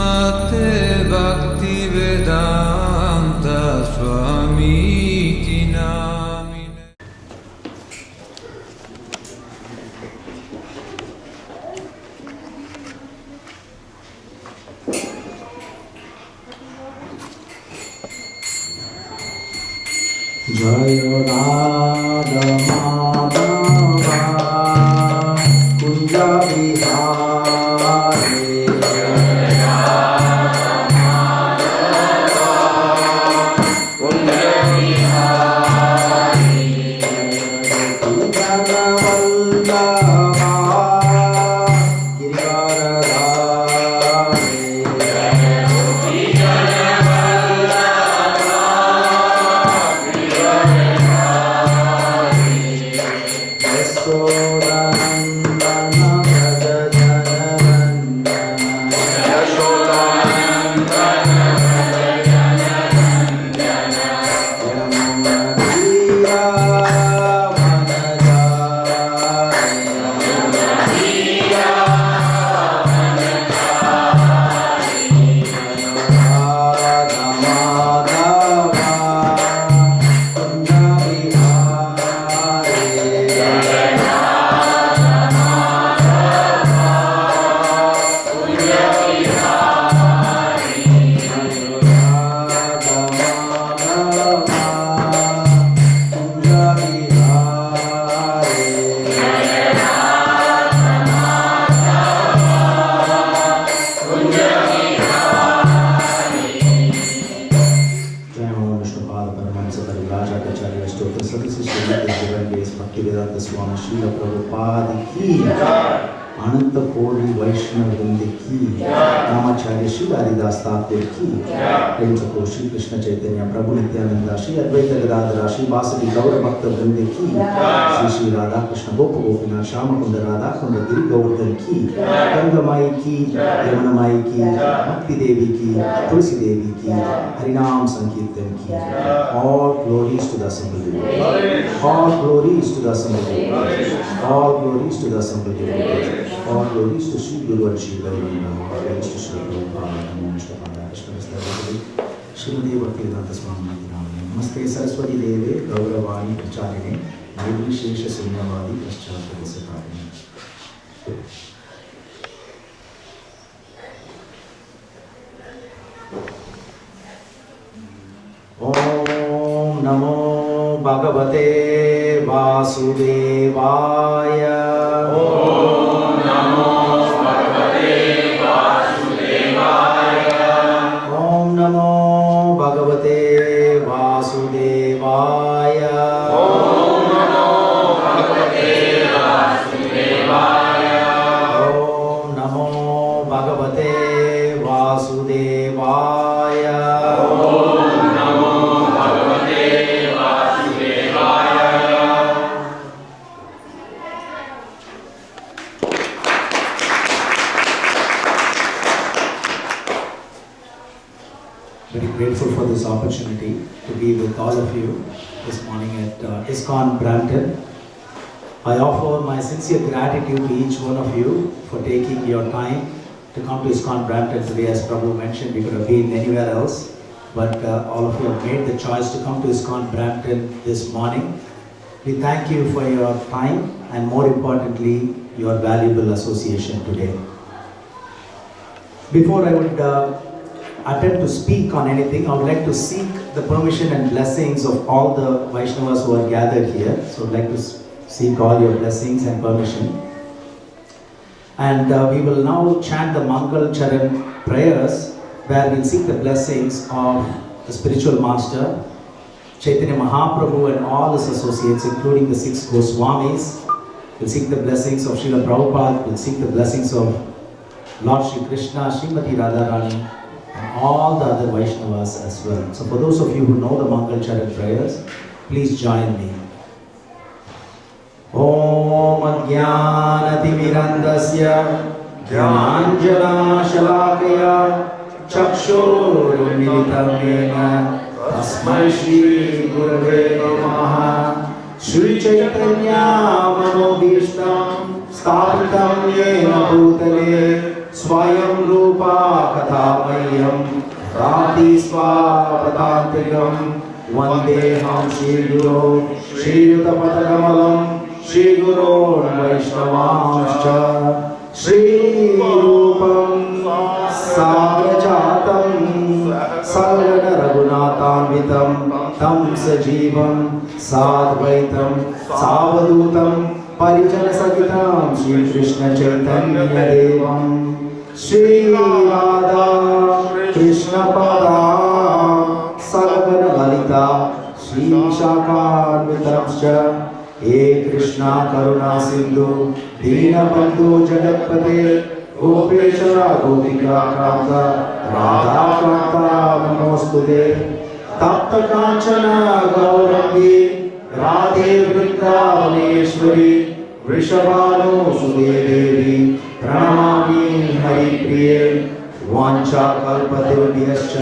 Namaste Bhakti Vedanta Swamiti Namine. Jaya Radha Madhava Kunja Vihari Ramanujacarya Stotra Sadhya Sripad Ramanujacarya Swami Srila Prabhupada ki Ananta Kodi Vaishnava Vrinda ki Namacharya Sri Haridas Thakur ki Prem Chakro Shri Krishna Chaitanya Prabhu Nityananda Shri Advaita Gadadhara Shri Vasadi Gaura Bhakta Vrinda ki Shri Shri Radha Krishna Gopa Gopinath Shama Kunda Radha Kunda Giri Govardhan ki Ganga Mai ki Yamuna Mai ki Bhakti Devi ki Tulsi Devi ki Harinam Sankirtan ki. All glories to the assembled devotees. All glories to the assembled devotees. All glories to the assembled devotees. All glories to Sri Guru and Sri Gauranga. All glories to Sri Prabhupada and Ramanujacarya Srimati Bhaktivedanta Swamiti Namine. Namaste Saraswati Deve Gauravani Pracharine Nirvishesha Sunyavadi Paschatpadesapayine. Om Namo Bhagavate Vasudevaya. Om Namo Bhagavate Vasudevaya. Om Namo Bhagavate Vasudevaya. Om Namo Bhagavate Vasudevaya. Om Namo Bhagavate Vasudevaya. Very grateful for this opportunity to be with all of you this morning at ISKCON Brampton. I offer my sincere gratitude to each one of you for taking your time to come to ISKCON Brampton today. As Prabhu mentioned, we could have been anywhere else, but all of you have made the choice to come to ISKCON Brampton this morning. We thank you for your time and, more importantly, your valuable association today. Before I would attempt to speak on anything, I would like to seek the permission and blessings of all the Vaishnavas who are gathered here. So I would like to seek all your blessings and permission. And we will now chant the Mangal Charan prayers, where we'll seek the blessings of the spiritual master, Chaitanya Mahaprabhu, and all his associates, including the 6 Goswamis. We'll seek the blessings of Srila Prabhupada. We'll seek the blessings of Lord Shri Krishna, Srimati Radharani, and all the other Vaishnavas as well. So for those of you who know the Mangal Charan prayers, please join me. Om Ajnanatimirandasya Jnanjana Shalakaya Chakshurmilitam Yena Tasmai Shri Gurave Namaha. Shri Chaitanya Manobhishtam Sthapitam Yena Bhutale स्वयं रूपा कथामह्यं राति स्वापदान्तिकं वन्देऽहं श्रीगुरो श्रीयुतपदकमलं श्रीगुरोन् वैष्णवांश्च श्रीरूपं साग्रजातं सगणरघुनाथान्वितं तं सजीवं साद्वैतं सावधूतं परिजनसहितं श्रीकृष्णचैतन्यदेवं श्रीराधा कृष्णपदा सगणललिता श्रीशाखान्वितंश्च हे कृष्णा करुणा सिन्धु दीनबन्धु जगत्पते गोपेश गोपिका कान्त राधा कान्त नमोस्तुते तप्त कांचन गौरंगी राधे वृंदावनेश्वरी वृषभानुसुते देवी प्रणमामि हरिप्रिये वाञ्छाकल्पतरुभ्यश्च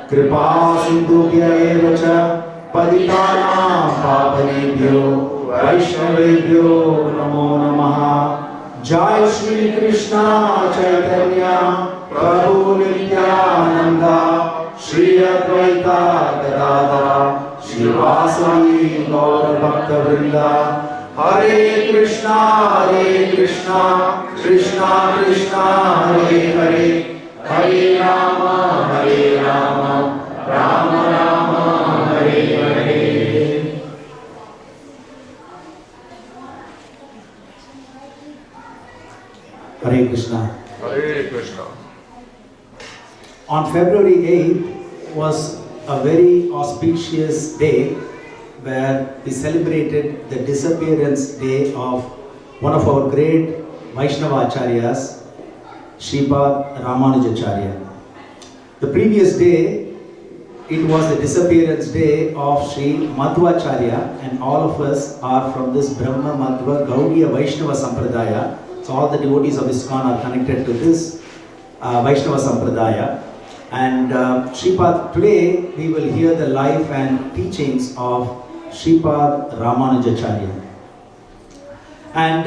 कृपा सिन्धुभ्य एव च पतितानां पावनेभ्यो वैष्णवेभ्यो नमो नमः। जय श्री कृष्ण चैतन्य प्रभु नित्यानंद श्री अद्वैता गदाधर श्रीवासवी गौर भक्त वृंद। हरे Krishna Krishna Krishna Hare Hare Hare Ram Ram Ram Hare Hare. Hare Krishna. Hare Krishna. On February 8th was a very auspicious day where we celebrated the disappearance day of one of our great Vaishnava Acharyas, Sripad Ramanujacarya. The previous day, it was the disappearance day of Sri Madhvacharya, and all of us are from this Brahma Madhva Gaudiya Vaishnava Sampradaya. So all the devotees of ISKCON are connected to this Vaishnava Sampradaya. And Sripad, today we will hear the life and teachings of Sripad Ramanujacarya. And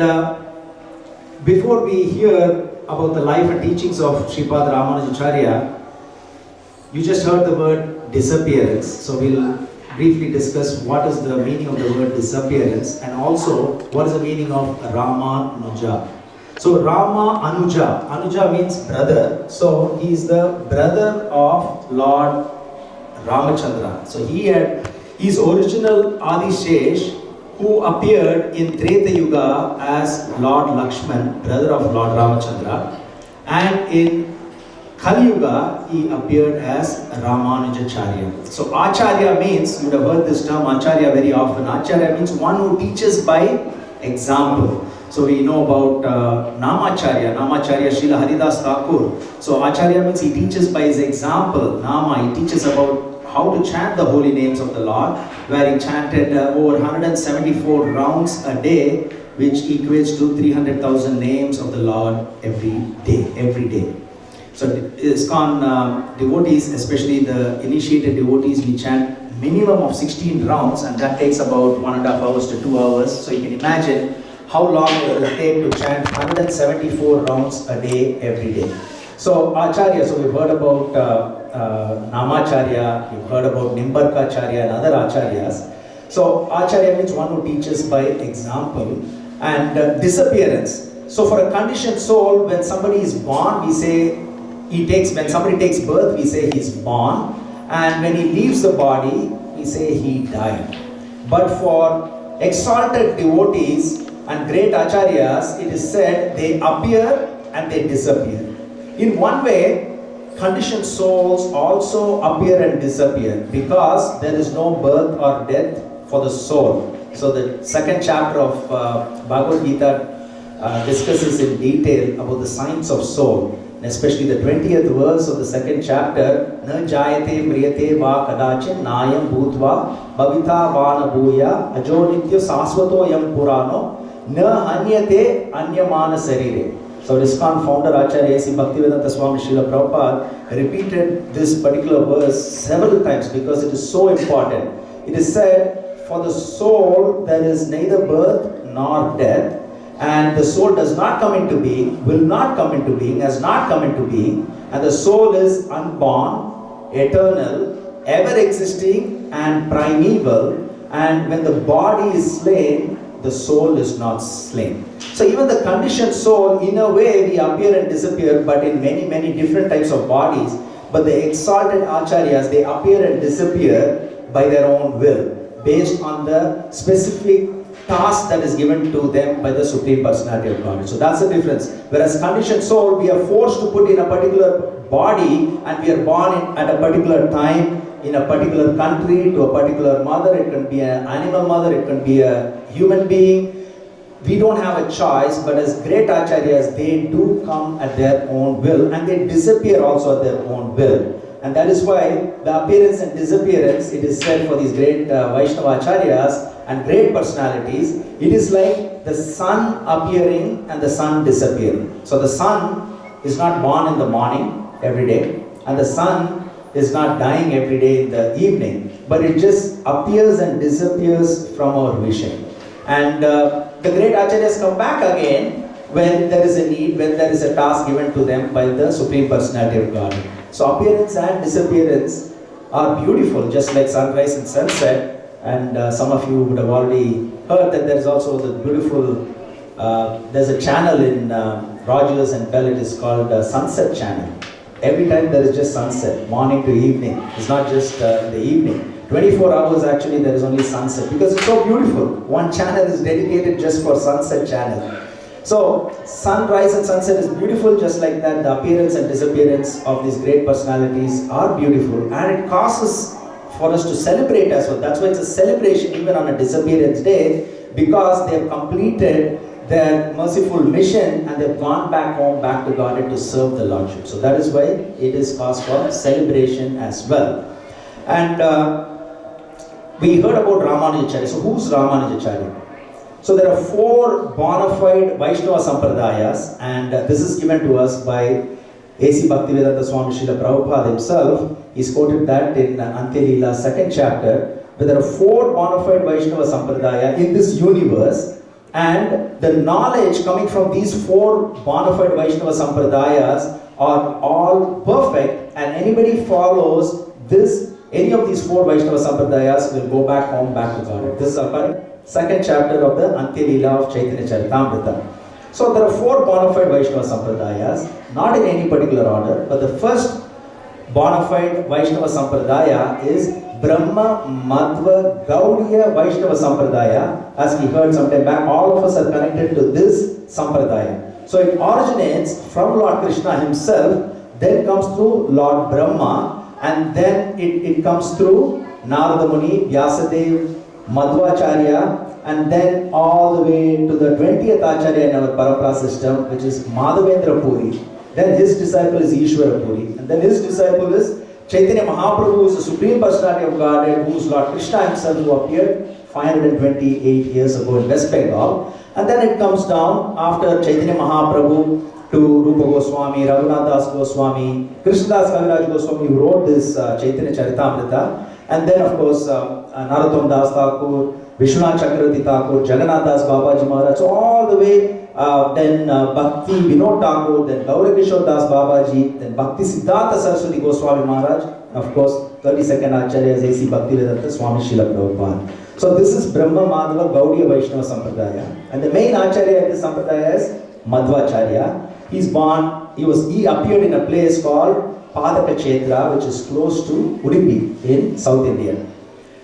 before we hear about the life and teachings of Sripad Ramanujacarya, you just heard the word disappearance. So we'll briefly discuss what is the meaning of the word disappearance and also what is the meaning of Ramanuja. So Rama Anuja, Anuja means brother. So he is the brother of Lord Ramachandra. So his original Adishesh, who appeared in Treta Yuga as Lord Lakshman, brother of Lord Ramachandra, and in Kali Yuga he appeared as Ramanujacharya. So Acharya means, you would have heard this term Acharya very often. Acharya means one who teaches by example. So we know about Namacharya, Srila Haridas Thakur. So Acharya means he teaches by his example. Nama, he teaches about how to chant the holy names of the Lord, where he chanted over 174 rounds a day, which equates to 300,000 names of the Lord every day. So ISKCON devotees, especially the initiated devotees, we chant minimum of 16 rounds, and that takes about 1.5 hours to 2 hours. So you can imagine how long it will take to chant 174 rounds a day every day. So Acharya, so we've heard about Namacharya, we've heard about Nimbarkacharya and other Acharyas. So Acharya means one who teaches by example. And disappearance. So for a conditioned soul, when somebody is born, we say when somebody takes birth, we say he's born. And when he leaves the body, we say he died. But for exalted devotees and great acharyas, it is said they appear and they disappear. In one way, conditioned souls also appear and disappear because there is no birth or death for the soul. So the second chapter of Bhagavad Gita discusses in detail about the signs of soul. Especially the 20th verse of the second chapter, Na jayate mriyate va kadachin nayam bhutva bhavita vana bhuya ajo nitya sasvato yam purano na hanyate anyamana sarire. So ISKCON founder Acharya A.C. Bhaktivedanta Swami Srila Prabhupada repeated this particular verse several times because it is so important. It is said, for the soul there is neither birth nor death, and the soul does not come into being, will not come into being, has not come into being, and the soul is unborn, eternal, ever existing, and primeval. And when the body is slain, the soul is not slain. So even the conditioned soul, in a way, we appear and disappear, but in many, many different types of bodies. But the exalted acharyas, they appear and disappear by their own will, based on the specific task that is given to them by the Supreme Personality of Godhead. So that's the difference. Whereas conditioned soul, we are forced to put in a particular body, and we are born at a particular time, in a particular country, to a particular mother. It can be an animal mother, it can be a human being. We don't have a choice, but as great acharyas, they do come at their own will, and they disappear also at their own will. And that is why the appearance and disappearance, it is said for these great Vaishnava acharyas and great personalities, it is like the sun appearing and the sun disappearing. So the sun is not born in the morning every day, and the sun is not dying every day in the evening, but it just appears and disappears from our vision. And the great acharyas come back again when there is a need, when there is a task given to them by the Supreme Personality of Godhead. So appearance and disappearance are beautiful, just like sunrise and sunset. And some of you would have already heard that there is also the beautiful, there's a channel in Rogers and Bell, it is called Sunset Channel. Every time there is just sunset, morning to evening. It's not just in the evening. 24 hours actually there is only sunset, because it's so beautiful. One channel is dedicated just for sunset channel. So sunrise and sunset is beautiful, just like that. The appearance and disappearance of these great personalities are beautiful, and it causes for us to celebrate as well. That's why it's a celebration even on a disappearance day, because they have completed their merciful mission and they've gone back home, back to Godhead to serve the Lordship. So that is why it is cause for celebration as well. And we heard about Ramanujacarya. So who's Ramanujacarya? So there are 4 bona fide Vaishnava Sampradayas, and this is given to us by A.C. Bhaktivedanta Swami Srila Prabhupada himself. He's quoted that in Antya Leela 2nd chapter, where there are 4 bona fide Vaishnava Sampradaya in this universe, and the knowledge coming from these 4 bona fide Vaishnava Sampradayas are all perfect, and anybody follows this, any of these 4 Vaishnava Sampradayas will go back home, back to God. This is our 2nd chapter of the Antya Leela of Chaitanya Charitamrita. So there are 4 bona fide Vaishnava Sampradayas, not in any particular order, but the first bona fide Vaishnava Sampradaya is Brahma Madhva Gaudiya Vaishnava Sampradaya. As we heard sometime back, all of us are connected to this Sampradaya. So it originates from Lord Krishna himself, then comes through Lord Brahma, and then it comes through Narada Muni, Vyasadev, Madhvacharya, and then all the way to the 20th Acharya in our Parampara system, which is Madhavendra Puri. Then his disciple is Ishwara Puri, and then his disciple is Chaitanya Mahaprabhu, who is the Supreme Personality of Godhead, who is Lord Krishna himself, who appeared 528 years ago in West Bengal. And then it comes down after Chaitanya Mahaprabhu to Rupa Goswami, Raghunath Das Goswami, Krishnadas Kaviraj Goswami, who wrote this Chaitanya Charitamrita. And then of course Narottam Das Thakur, Vishwanath Chakravarti Thakur, Jagannath Das Babaji Maharaj, so all the way then Bhakti Vinod Thakur, then Gaurakishore Das Babaji, then Bhakti Siddhanta Saraswati Goswami Maharaj, and of course 32nd Acharya is A.C. Bhaktivedanta Swami Srila Prabhupada. So this is Brahma Madhava Gaudiya Vaishnava Sampradaya, and the main Acharya in this Sampradaya is Madhvacharya. He appeared in a place called Padaka Kshetra, which is close to Udupi in South India.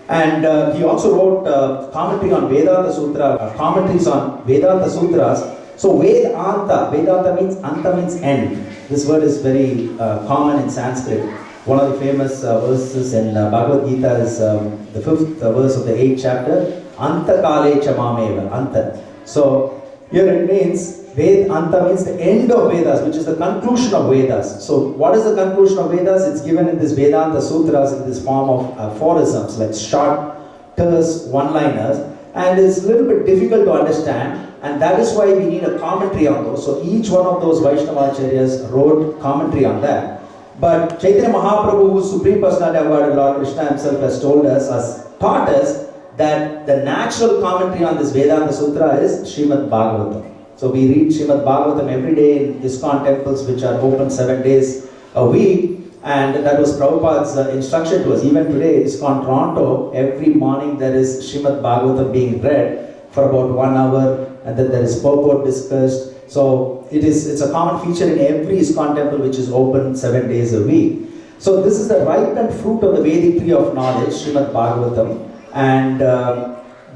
And he also wrote commentary on Vedanta Sutra, commentaries on Vedanta Sutras. So Vedanta means Anta means end. This word is very common in Sanskrit. One of the famous verses in Bhagavad Gita is the 5th verse of the 8th chapter, Anta Kale Chamameva, Anta. So here it means Anta means the end of Vedas, which is the conclusion of Vedas. So what is the conclusion of Vedas? It's given in this Vedanta Sutras in this form of aphorisms, like short, terse one-liners, and it's a little bit difficult to understand, and that is why we need a commentary on those. So each one of those Vaishnava Acharyas wrote commentary on that. But Chaitanya Mahaprabhu, who is Supreme Personality of Godhead, Lord Krishna himself has told us, has taught us that the natural commentary on this Vedanta Sutra is Srimad Bhagavatam. So we read Srimad Bhagavatam every day in ISKCON temples, which are open 7 days a week. And that was Prabhupada's instruction to us. Even today, ISKCON Toronto, every morning there is Srimad Bhagavatam being read for about 1 hour, and then there is purport discussed. So it's a common feature in every ISKCON temple which is open 7 days a week. So this is the ripened fruit of the Vedic tree of knowledge, Srimad Bhagavatam, and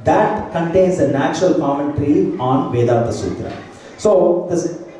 that contains a natural commentary on Vedanta Sutra. So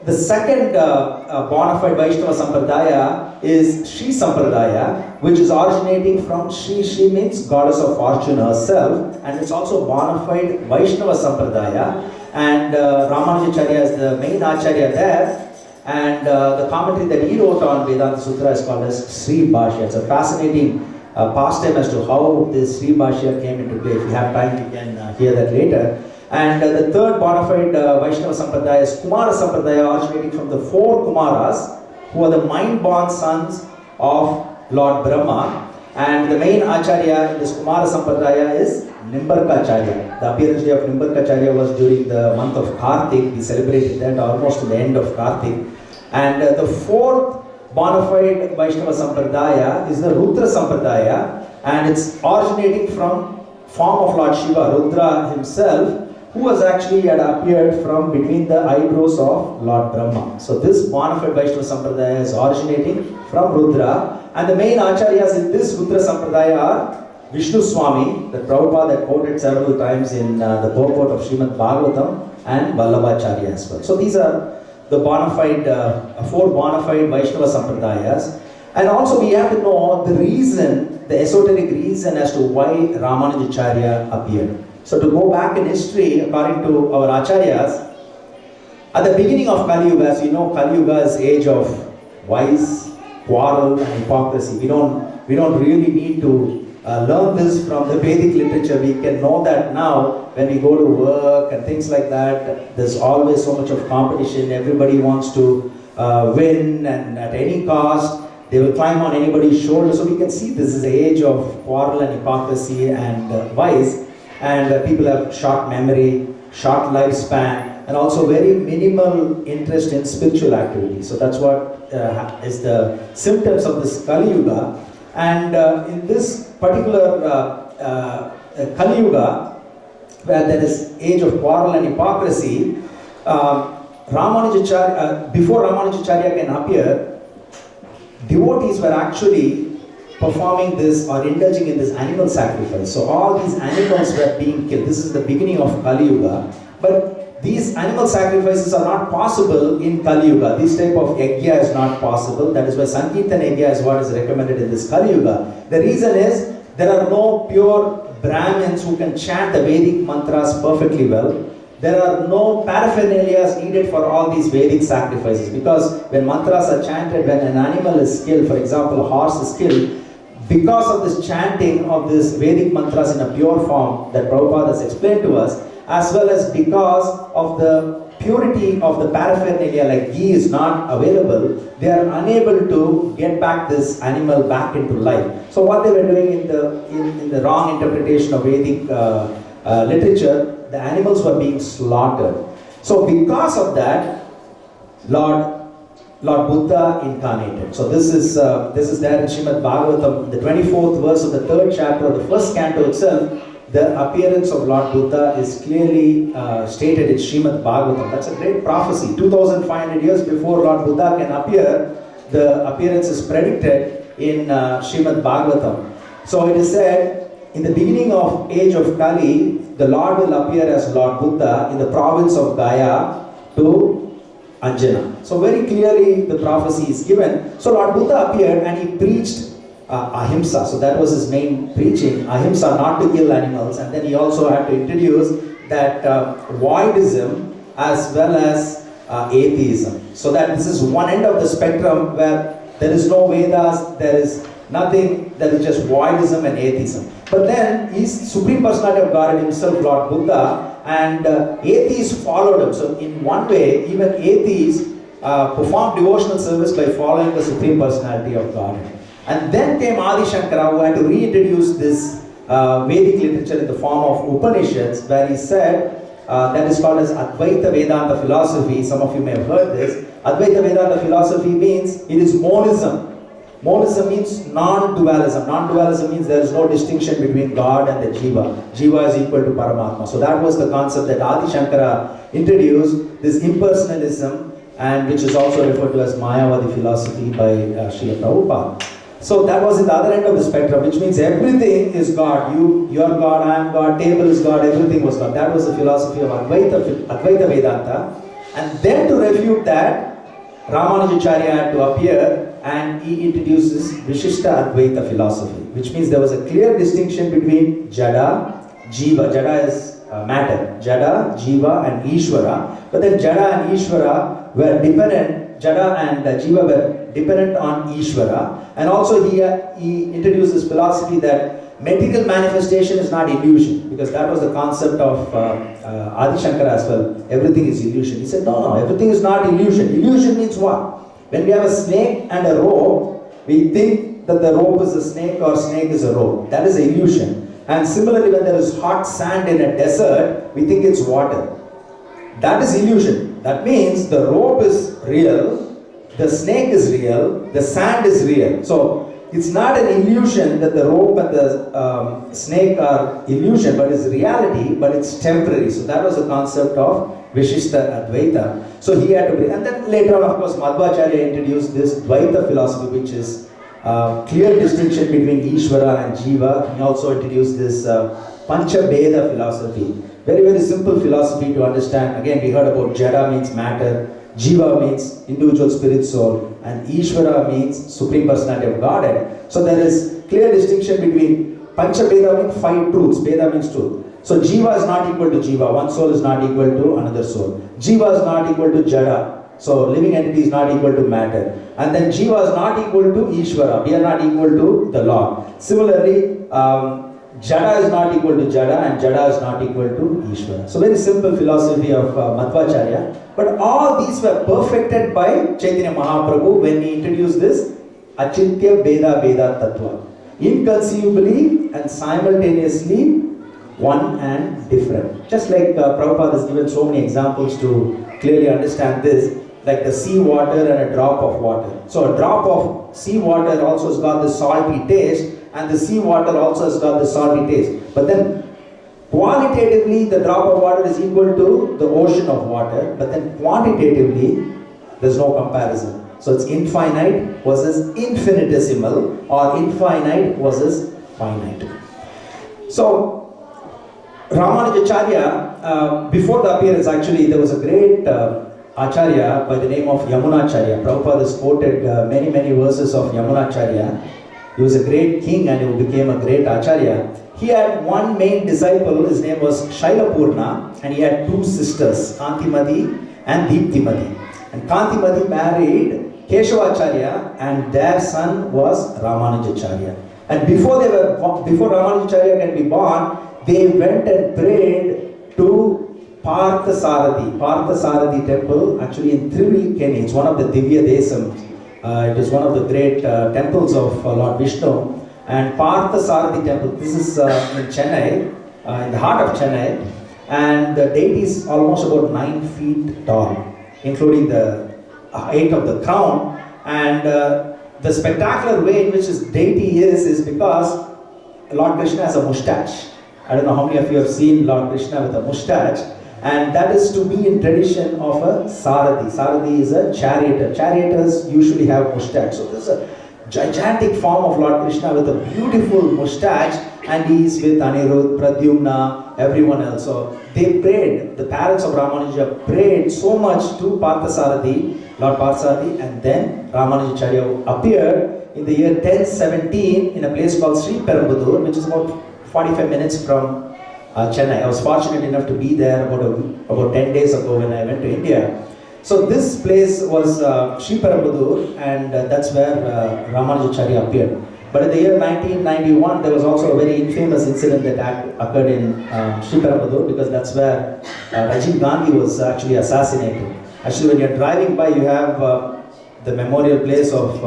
the second bona fide Vaishnava Sampradaya is Shri Sampradaya, which is originating from Shri. Shri means goddess of fortune herself, and it's also bona fide Vaishnava Sampradaya. And Ramanujacarya is the main Acharya there, and the commentary that he wrote on Vedanta Sutra is called as Sri Bhashya. It's a fascinating pastime as to how this Sri Bhashya came into play. If you have time, you can hear that later. And the third bona fide Vaishnava Sampradaya is Kumara Sampradaya, originating from the 4 Kumaras, who are the mind-born sons of Lord Brahma. And the main Acharya in this Kumara Sampradaya is Nimbarkacharya. The appearance day of Nimbarkacharya was during the month of Kartik. We celebrated that almost to the end of Kartik. And the fourth bona fide Vaishnava Sampradaya is the Rudra Sampradaya, and it's originating from form of Lord Shiva, Rudra himself, who has actually had appeared from between the eyebrows of Lord Brahma. So this bona fide Vaishnava Sampradaya is originating from Rudra, and the main Acharyas in this Rudra Sampradaya are Vishnu Swami, the Prabhupada that quoted several times in the purport of Srimad Bhagavatam, and Vallabhacharya as well. So these are the bona fide, 4 bona fide Vaishnava Sampradayas. And also we have to know the reason, the esoteric reason as to why Ramanujacharya appeared. So to go back in history, according to our Acharyas, at the beginning of Kali Yuga, as you know, Kali Yuga is age of vice, quarrel and hypocrisy. We don't really need to learn this from the Vedic literature. We can know that now when we go to work and things like that. There's always so much of competition. Everybody wants to win, and at any cost they will climb on anybody's shoulder. So we can see this is the age of quarrel and hypocrisy and vice, and people have short memory, short lifespan, and also very minimal interest in spiritual activity. So that's what is the symptoms of this Kali Yuga. And in this particular Kali Yuga, where there is age of quarrel and hypocrisy, before Ramanujacharya can appear, devotees were actually performing this or indulging in this animal sacrifice. So all these animals were being killed. This is the beginning of Kali Yuga. But these animal sacrifices are not possible in Kali Yuga. This type of yajna is not possible. That is why Sankirtan yajna is what is recommended in this Kali Yuga. The reason is there are no pure Brahmins who can chant the Vedic mantras perfectly well. There are no paraphernalias needed for all these Vedic sacrifices, because when mantras are chanted, when an animal is killed, for example a horse is killed, because of this chanting of this Vedic mantras in a pure form that Prabhupada has explained to us, as well as because of the purity of the paraphernalia, like ghee is not available, they are unable to get back this animal back into life. So what they were doing in the wrong interpretation of Vedic literature, the animals were being slaughtered. So because of that, Lord Buddha incarnated. So this is there in Srimad Bhagavatam, the 24th verse of the 3rd chapter of the 1st canto itself. The appearance of Lord Buddha is clearly stated in Srimad Bhagavatam. That's a great prophecy. 2500 years before Lord Buddha can appear, the appearance is predicted in Srimad Bhagavatam. So it is said, in the beginning of age of Kali, the Lord will appear as Lord Buddha in the province of Gaya to Anjana. So very clearly the prophecy is given. So Lord Buddha appeared and he preached ahimsa. So that was his main preaching, ahimsa, not to kill animals. And then he also had to introduce that voidism as well as atheism. So that this is one end of the spectrum where there is no Vedas, there is nothing, there is just voidism and atheism. But then he's Supreme Personality of God himself, Lord Buddha, and atheists followed him. So in one way, even atheists performed devotional service by following the Supreme Personality of God. And then came Adi Shankara, who had to reintroduce this Vedic literature in the form of Upanishads, where he said that is called as Advaita Vedanta philosophy. Some of you may have heard this. Advaita Vedanta philosophy means it is monism. Monism means non-dualism. Non-dualism means there is no distinction between God and the Jiva. Jiva is equal to Paramatma. So that was the concept that Adi Shankara introduced, this impersonalism, and which is also referred to as Mayavadi philosophy by Srila Prabhupada. So that was at the other end of the spectrum, which means everything is God. You are God, I am God, table is God, everything was God. That was the philosophy of Advaita Vedanta. And then to refute that, Ramanujacharya had to appear and he introduces Vishishta Advaita philosophy, which means there was a clear distinction between Jada, Jiva. Jada is matter. Jada, Jiva and Ishvara. But then Jada and Ishvara were dependent, Jada and Jiva were dependent on Ishvara. And also he introduced this philosophy that material manifestation is not illusion, because that was the concept of Adi Shankara as well. Everything is illusion. He said, no, everything is not illusion. Illusion means what? When we have a snake and a rope, we think that the rope is a snake or snake is a rope. That is an illusion. And similarly, when there is hot sand in a desert, we think it's water. That is illusion. That means the rope is real, the snake is real, the sand is real. So it's not an illusion that the rope and the snake are illusion, but it's reality, but it's temporary. So that was the concept of Vishishta Advaita. So he had to bring, and then later on, of course, Madhvacharya introduced this Dvaita philosophy, which is clear distinction between Ishvara and Jiva. He also introduced this Panchabheda philosophy. Very, very simple philosophy to understand. Again, we heard about Jada means matter, Jiva means individual spirit soul, and Ishvara means Supreme Personality of Godhead. So there is clear distinction between Panchabheda means 5 truths, Veda means truth. So Jiva is not equal to Jiva, one soul is not equal to another soul. Jiva is not equal to Jada, so living entity is not equal to matter. And then Jiva is not equal to Ishvara, we are not equal to the Lord. Similarly, Jada is not equal to Jada and Jada is not equal to Ishvara. So very simple philosophy of Madhvacharya. But all these were perfected by Chaitanya Mahaprabhu when he introduced this Achintya Veda Veda Tattva. Inconceivably and simultaneously one and different. Just like Prabhupada has given so many examples to clearly understand this, like the sea water and a drop of water. So a drop of sea water also has got the salty taste, and the sea water also has got the salty taste. But then qualitatively the drop of water is equal to the ocean of water, but then quantitatively there's no comparison. So it's infinite versus infinitesimal, or infinite versus finite. So Ramanujacharya, before the appearance actually, there was a great Acharya by the name of Yamunacharya. Prabhupada has quoted many verses of Yamunacharya. He was a great king and he became a great Acharya. He had one main disciple, his name was Shailapurna, and he had 2 sisters, Kantimati and Deeptimati. And Kantimati married Keshavacharya and their son was Ramanujacharya. And before Ramanujacharya can be born, they went and prayed to Parthasarathi temple, actually in Trivilikeni. It's one of the Divya Desam. It is one of the great temples of Lord Vishnu. And Parthasarathi temple, this is in Chennai, in the heart of Chennai. And the deity is almost about 9 feet tall, including the height of the crown. And the spectacular way in which this deity is because Lord Krishna has a moustache. I don't know how many of you have seen Lord Krishna with a moustache, and that is to be in tradition of a Sarathi. Sarathi is a charioteer. Charioteers usually have moustache. So this is a gigantic form of Lord Krishna with a beautiful moustache, and he is with Anirudh, Pradyumna, everyone else. So they prayed, the parents of Ramanuja prayed so much to Parthasarathi, Lord Parthasarathi, and then Ramanujacharya appeared in the year 1017 in a place called Sripad, which is about 45 minutes from Chennai. I was fortunate enough to be there about 10 days ago when I went to India. So this place was Sripad, and that's where Ramanujacharya appeared. But in the year 1991, there was also a very infamous incident that occurred in Sripad, because that's where Rajiv Gandhi was actually assassinated. Actually, when you're driving by, you have the memorial place of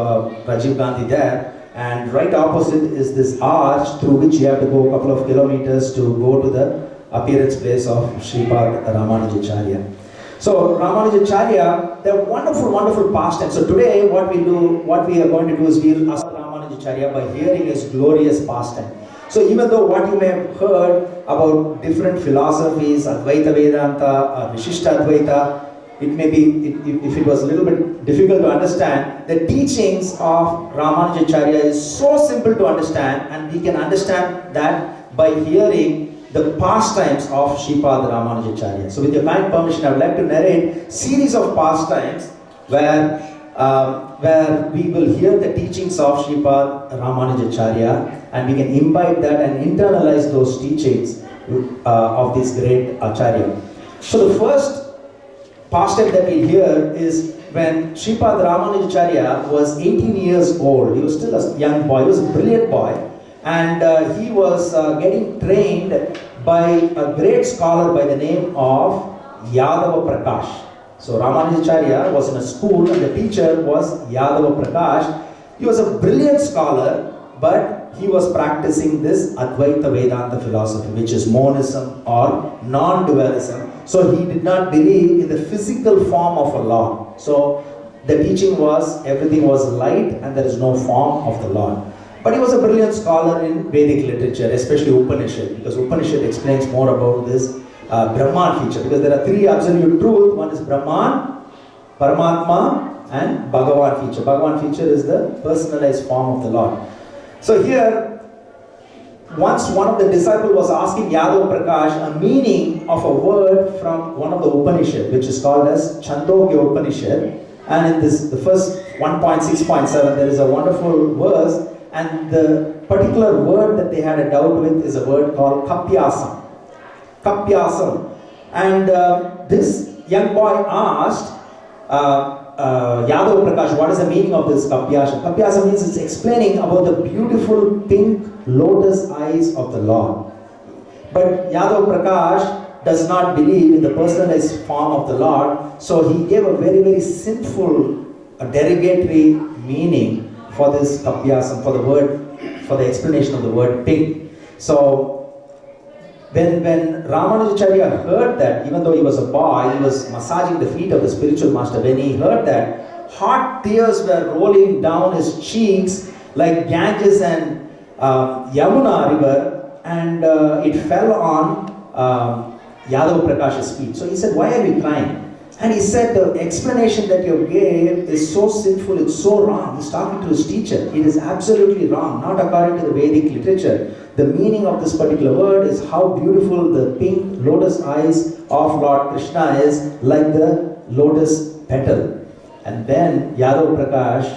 Rajiv Gandhi there. And right opposite is this arch through which you have to go a couple of kilometers to go to the appearance place of Sripad Ramanujacarya. So Ramanujacharya, they're wonderful, wonderful pastime. So today what we are going to do is we'll ask Ramanujacharya by hearing his glorious pastime. So even though what you may have heard about different philosophies, Advaita Vedanta, Vishishta Advaita, it may be, if it was a little bit difficult to understand, the teachings of Ramanujacharya is so simple to understand, and we can understand that by hearing the pastimes of Sripad Ramanujacarya. So with your kind permission, I would like to narrate series of pastimes where we will hear the teachings of Sripad Ramanujacarya, and we can imbibe that and internalize those teachings of this great Acharya. So the first pastime that we hear is when Sripad Ramanujacarya was 18 years old. He was still a young boy, he was a brilliant boy. And he was getting trained by a great scholar by the name of Yadava Prakash. So Ramanujacharya was in a school and the teacher was Yadava Prakash. He was a brilliant scholar, but he was practicing this Advaita Vedanta philosophy, which is monism or non-dualism. So he did not believe in the physical form of a Lord. So the teaching was everything was light and there is no form of the Lord. But he was a brilliant scholar in Vedic literature, especially Upanishad, because Upanishad explains more about this Brahman feature. Because there are three absolute truths. One is Brahman, Paramatma, and Bhagavan feature. Bhagavan feature is the personalized form of the Lord. So here, once one of the disciples was asking Yadav Prakash a meaning of a word from one of the Upanishad, which is called as Chandogya Upanishad. And in this, the first 1.6.7, there is a wonderful verse. And the particular word that they had a doubt with is a word called Kapyasam. Kapyasam. And this young boy asked Yadav Prakash, what is the meaning of this Kapyasam? Kapyasam means it's explaining about the beautiful pink lotus eyes of the Lord. But Yadav Prakash does not believe in the personalized form of the Lord, so he gave a very, very sinful, derogatory meaning for this Kapyasam, for the word, for the explanation of the word pink. So when Ramanujacharya heard that, even though he was a boy, he was massaging the feet of the spiritual master. When he heard that, hot tears were rolling down his cheeks like Ganges and Yamuna river, and it fell on Yadav Prakash's feet. So he said, "Why are you crying?" And he said, "The explanation that you gave is so sinful, it's so wrong." He's talking to his teacher. It is absolutely wrong, not according to the Vedic literature. The meaning of this particular word is how beautiful the pink lotus eyes of Lord Krishna is, like the lotus petal. And then Yadav Prakash,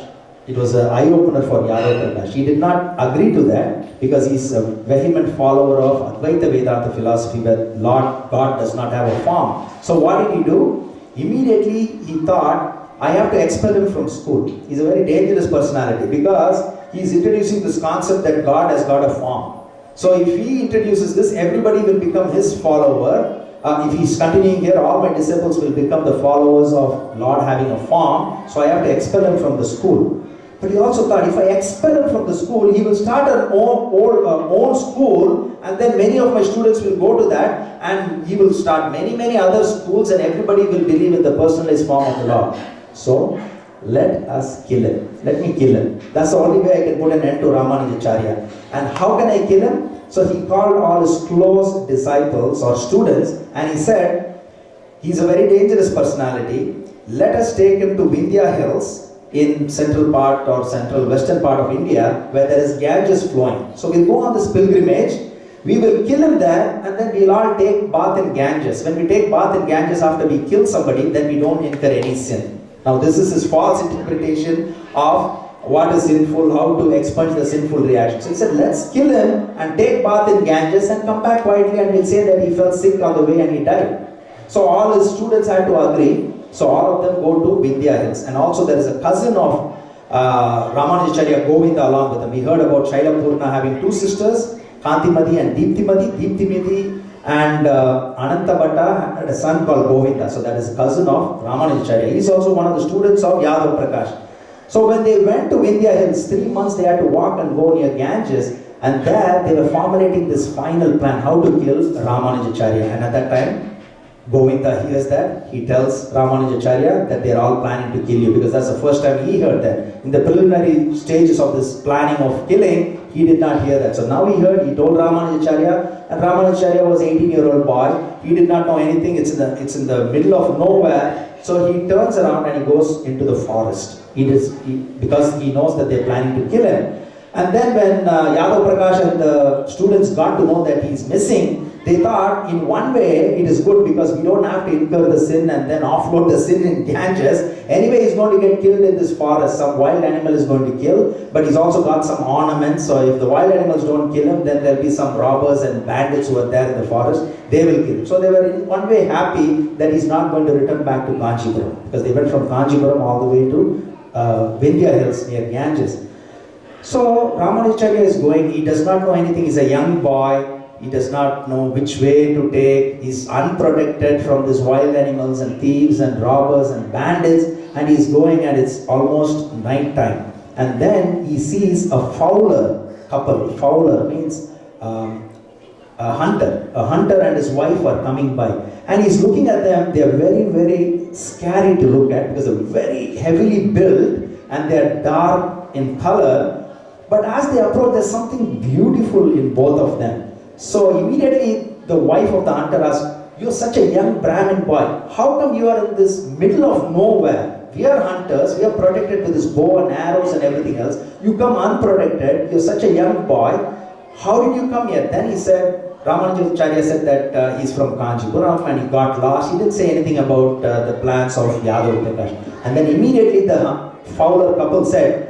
it was an eye-opener for Yadav Prakash. He did not agree to that because he's a vehement follower of Advaita Vedanta philosophy where Lord God does not have a form. So what did he do? Immediately he thought, I have to expel him from school. He's a very dangerous personality because he's introducing this concept that God has got a form. So if he introduces this, everybody will become his follower. If he's continuing here, all my disciples will become the followers of Lord having a form. So I have to expel him from the school. But he also thought, if I expel him from the school, he will start an own school, and then many of my students will go to that, and he will start many other schools, and everybody will believe in the personalized form of the Lord. So let us kill him. Let me kill him. That's the only way I can put an end to Ramanujacharya. And how can I kill him? So he called all his close disciples or students, and he said, he's a very dangerous personality. Let us take him to Vindhya Hills in central part or central western part of India, where there is Ganges flowing. So we'll go on this pilgrimage, we will kill him there, and then we'll all take bath in Ganges. When we take bath in Ganges after we kill somebody, then we don't incur any sin. Now this is his false interpretation of what is sinful, how to expunge the sinful reaction. So he said, let's kill him and take bath in Ganges and come back quietly, and we'll say that he fell sick on the way and he died. So all his students had to agree. So all of them go to Vindhya Hills. And also there is a cousin of Ramanujacharya, Govinda, along with him. We heard about Shailapurna having two sisters, Kantimati and Deeptimati. Deeptimati and Anantabhatta had a son called Govinda. So that is cousin of Ramanujacharya. He is also one of the students of Yadav Prakash. So when they went to Vindhya Hills, 3 months they had to walk and go near Ganges. And there they were formulating this final plan, how to kill Ramanujacharya. And at that time, Govinda hears that. He tells Ramanujacharya that they are all planning to kill you, because that's the first time he heard that. In the preliminary stages of this planning of killing, he did not hear that. So now he heard, he told Ramanujacharya, and Ramanujacharya was an 18-year-old boy. He did not know anything. It's in the middle of nowhere. So he turns around and he goes into the forest. Because he knows that they're planning to kill him. And then when Yadav Prakash and the students got to know that he's missing, they thought in one way it is good, because we don't have to incur the sin and then offload the sin in Ganges. Anyway, he's going to get killed in this forest. Some wild animal is going to kill, but he's also got some ornaments. So if the wild animals don't kill him, then there'll be some robbers and bandits who are there in the forest. They will kill him. So they were in one way happy that he's not going to return back to Kanchipuram, because they went from Kanchipuram all the way to Vindhya Hills near Ganges. So Ramanujacharya is going, he does not know anything, he's a young boy, he does not know which way to take, he's unprotected from these wild animals and thieves and robbers and bandits, and he's going and it's almost night time. And then he sees a fowler couple. Fowler means a hunter and his wife are coming by. And he's looking at them, they are very, very scary to look at, because they're very heavily built and they are dark in color. But as they approach, there's something beautiful in both of them. So immediately the wife of the hunter asks, "You're such a young Brahmin boy. How come you are in this middle of nowhere? We are hunters, we are protected with this bow and arrows and everything else. You come unprotected, you're such a young boy. How did you come here?" Then he said, Ramanujacharya said that he's from Kanchipuram and he got lost. He didn't say anything about the plans of Yadav Prakash. And then immediately the fowler couple said,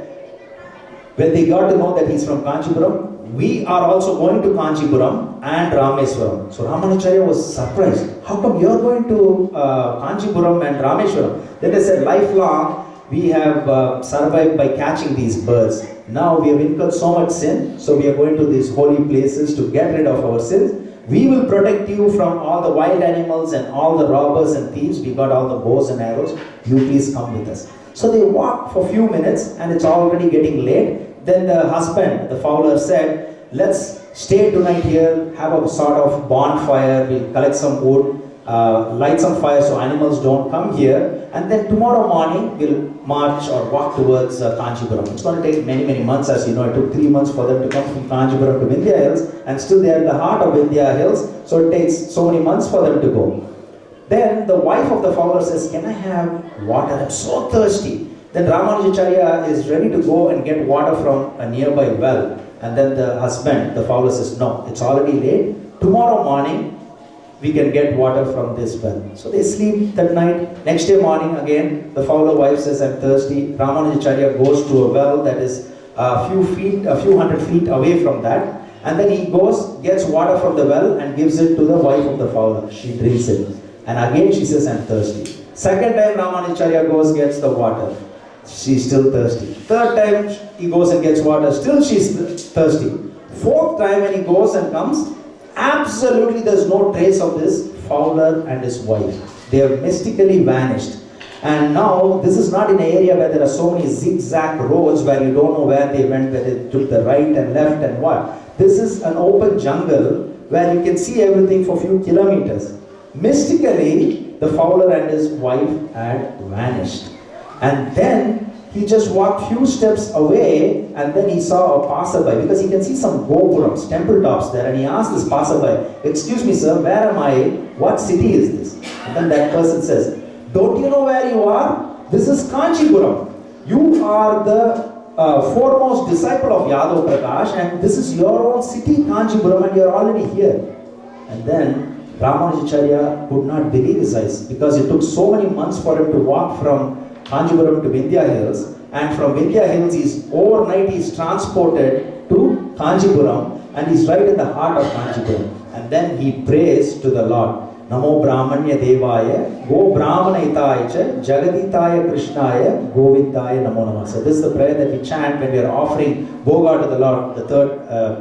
when they got to know that he's from Kanchipuram, "We are also going to Kanchipuram and Rameswaram." So Ramanujacharya was surprised. "How come you're going to Kanchipuram and Rameswaram?" Then they said, "Lifelong we have survived by catching these birds. Now we have incurred so much sin, so we are going to these holy places to get rid of our sins. We will protect you from all the wild animals and all the robbers and thieves. We got all the bows and arrows. You please come with us." So they walked for a few minutes and it's already getting late. Then the husband, the fowler, said, "Let's stay tonight here, have a sort of bonfire, we'll collect some wood, light some fire so animals don't come here, and then tomorrow morning we'll march or walk towards Kanchipuram." It's going to take many, many months, as you know. It took 3 months for them to come from Kanchipuram to Vindhya Hills, and still they are in the heart of Vindhya Hills, so it takes so many months for them to go. Then the wife of the fowler says, "Can I have water? I'm so thirsty." Then Ramanujacharya is ready to go and get water from a nearby well. And then the husband, the fowler, says, "No, it's already late. Tomorrow morning, we can get water from this well." So they sleep that night. Next day morning, again, the fowler wife says, "I'm thirsty." Ramanujacharya goes to a well that is a few hundred feet away from that. And then he goes, gets water from the well and gives it to the wife of the fowler. She drinks it. And again she says, "I'm thirsty." Second time Ramanujacharya goes, gets the water. She's still thirsty. Third time he goes and gets water, still she's thirsty. Fourth time when he goes and comes, absolutely there's no trace of this fowler and his wife. They have mystically vanished. And now this is not in an area where there are so many zigzag roads where you don't know where they went, where they took the right and left and what. This is an open jungle where you can see everything for a few kilometers. Mystically, the fowler and his wife had vanished. And then he just walked few steps away and then he saw a passerby, because he can see some gopurams, temple tops there, and he asked this passerby, "Excuse me sir, where am I? What city is this?" And then that person says, "Don't you know where you are? This is Kanchipuram. You are the foremost disciple of Yadav Prakash and this is your own city, Kanchipuram, and you are already here." And then Ramanujacharya could not believe his eyes, because it took so many months for him to walk from Kanchipuram to Vindhya Hills, and from Vindhya Hills overnight he's transported to Kanchipuram, and he's right in the heart of Kanchipuram. And then he prays to the Lord, "Namo Brahmanya Devaya, Go Brahmanitaya cha, Jagaditaya Krishnaya, Govindaya Namo Namah." So this is the prayer that we chant when we are offering Bhoga to the Lord, the third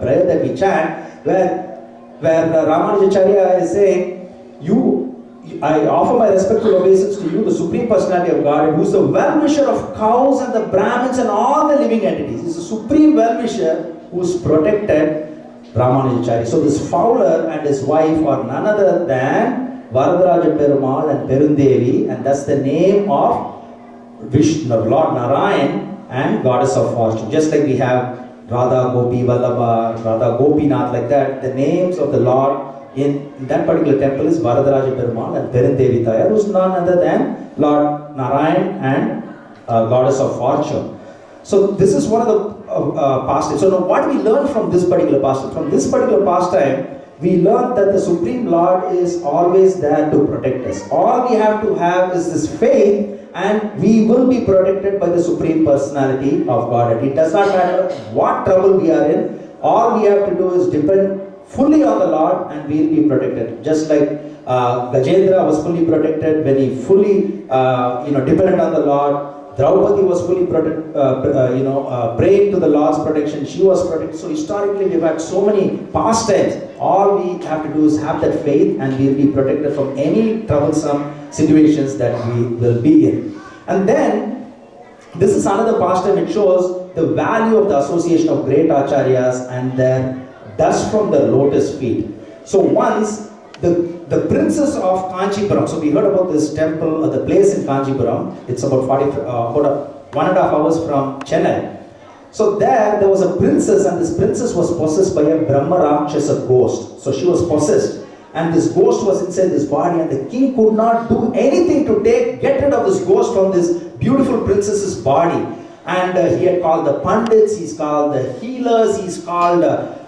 prayer that we chant, where Ramanujacharya is saying, I offer my respectful obeisance to you, the Supreme Personality of God, who is the well-wisher of cows and the Brahmins and all the living entities. He is the Supreme well-wisher who is protected Ramanujacarya. So this fowler and his wife are none other than Varadaraja Perumal and Perundevi, and that's the name of Vishnu, Lord Narayan and Goddess of Fortune. Just like we have Radha Gopi Vallabha, Radha Gopinath, like that, the names of the Lord in that particular temple is Varadaraja Perumal and Perundevi Tayar, who's none other than Lord Narayan and Goddess of Fortune. So this is one of the pastimes. So now what do we learn from this particular pastime? From this particular pastime, we learn that the Supreme Lord is always there to protect us. All we have to have is this faith, and we will be protected by the Supreme Personality of Godhead. It does not matter what trouble we are in. All we have to do is depend fully on the Lord, and we will be protected. Just like Gajendra was fully protected when he fully depended on the Lord. Draupadi was fully praying to the Lord's protection. She was protected. So historically we've had so many pastimes. All we have to do is have that faith, and we will be protected from any troublesome situations that we will be in. And then this is another pastime. It shows the value of the association of great acharyas and their dust from the lotus feet. So once the princess of Kanchipuram, so we heard about this temple, the place in Kanchipuram. It's about 1.5 hours from Chennai. So there was a princess, and this princess was possessed by a Brahma Rakshasa ghost. So she was possessed, and this ghost was inside this body, and the king could not do anything to get rid of this ghost from this beautiful princess's body. And he had called the Pandits, he's called the healers, he's called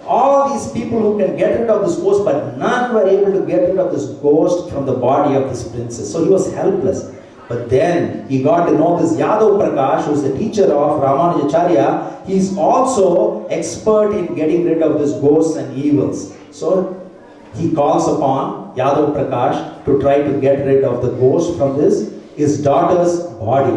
all these people who can get rid of this ghost, but none were able to get rid of this ghost from the body of this princess. So he was helpless. But then he got to know this Yadav Prakash, who is the teacher of Ramanujacarya. He's also expert in getting rid of this ghosts and evils. So he calls upon Yadav Prakash to try to get rid of the ghost from his daughter's body.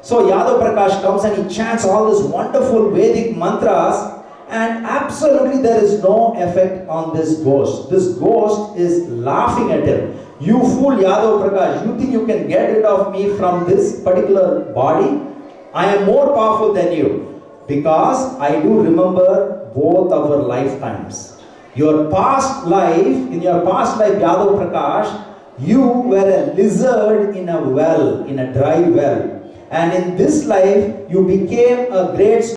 So Yadav Prakash comes and he chants all these wonderful Vedic mantras, and absolutely there is no effect on this ghost. This ghost is laughing at him. You fool Yadav Prakash, you think you can get rid of me from this particular body? I am more powerful than you, because I do remember both our lifetimes. Your past life, in your past life, Yadav Prakash, you were a lizard in a well, in a dry well. And in this life, you became a great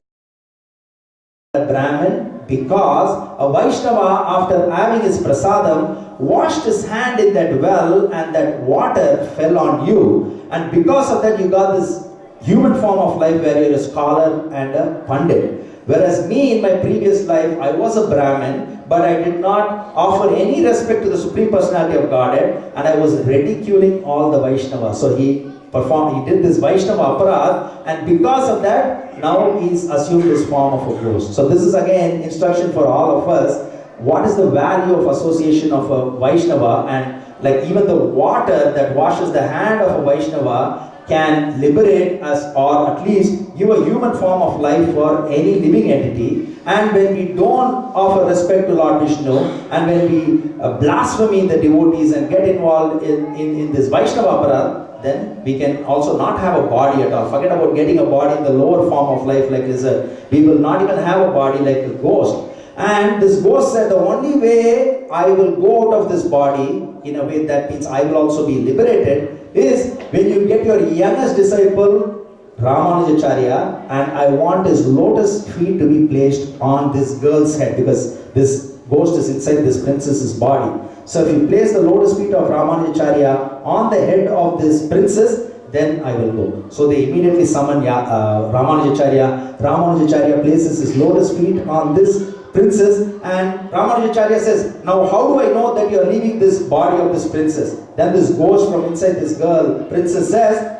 Brahmin, because a Vaishnava, after having his prasadam, washed his hand in that well, and that water fell on you. And because of that, you got this human form of life where you're a scholar and a pandit. Whereas me, in my previous life, I was a Brahmin, but I did not offer any respect to the Supreme Personality of Godhead, and I was ridiculing all the Vaishnavas. So he did this Vaishnava aparad, and because of that, now he's assumed this form of a ghost. So this is again instruction for all of us. What is the value of association of a Vaishnava? And like even the water that washes the hand of a Vaishnava can liberate us, or at least give a human form of life for any living entity. And when we don't offer respect to Lord Vishnu, and when we blaspheme the devotees and get involved in this Vaishnava aparad, then we can also not have a body at all. Forget about getting a body in the lower form of life like lizard. We will not even have a body like a ghost. And this ghost said, the only way I will go out of this body, in a way that means I will also be liberated, is when you get your youngest disciple, Ramanujacarya, and I want his lotus feet to be placed on this girl's head, because this ghost is inside this princess's body. So if you place the lotus feet of Ramanujacarya on the head of this princess, then I will go. So they immediately summon Ramanujacarya. Ramanujacarya places his lotus feet on this princess, and Ramanujacarya says, now how do I know that you are leaving this body of this princess? Then this ghost from inside this girl, princess, says,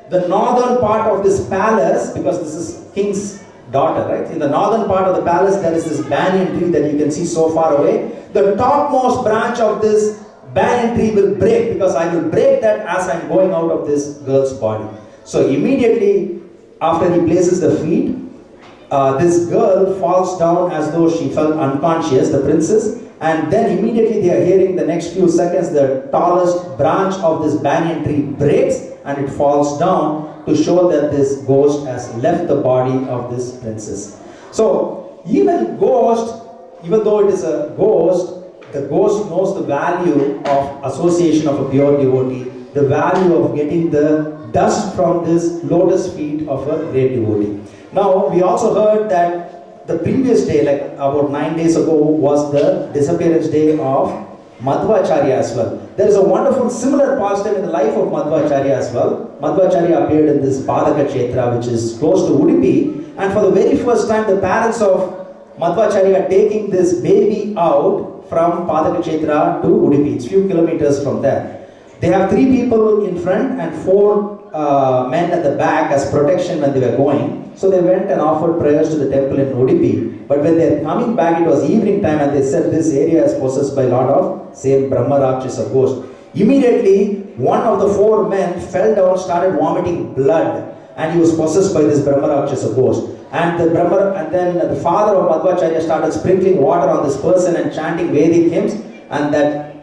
the northern part of this palace, because this is king's daughter, right? In the northern part of the palace, there is this banyan tree that you can see so far away. The topmost branch of this banyan tree will break, because I will break that as I am going out of this girl's body. So immediately after he places the feet, this girl falls down as though she felt unconscious, the princess, and then immediately they are hearing the next few seconds the tallest branch of this banyan tree breaks and it falls down to show that this ghost has left the body of this princess. So even ghost even though it is a ghost, the ghost knows the value of association of a pure devotee, the value of getting the dust from this lotus feet of a great devotee. Now, we also heard that the previous day, like about 9 days ago, was the disappearance day of Madhvacharya as well. There is a wonderful similar pastime in the life of Madhvacharya as well. Madhvacharya appeared in this Padaka Kshetra, which is close to Udupi, and for the very first time, the parents of Madhvacharya are taking this baby out from Padaka Kshetra to Udupi. It's few kilometers from there. They have 3 people in front and 4 men at the back as protection when they were going. So they went and offered prayers to the temple in Udupi. But when they are coming back, it was evening time, and they said this area is possessed by a lot of same Brahma Rakshasa ghost. Immediately, one of the 4 men fell down, started vomiting blood, and he was possessed by this Brahma Rakshasa ghost. And then the father of Madhvacharya started sprinkling water on this person and chanting Vedic hymns, and that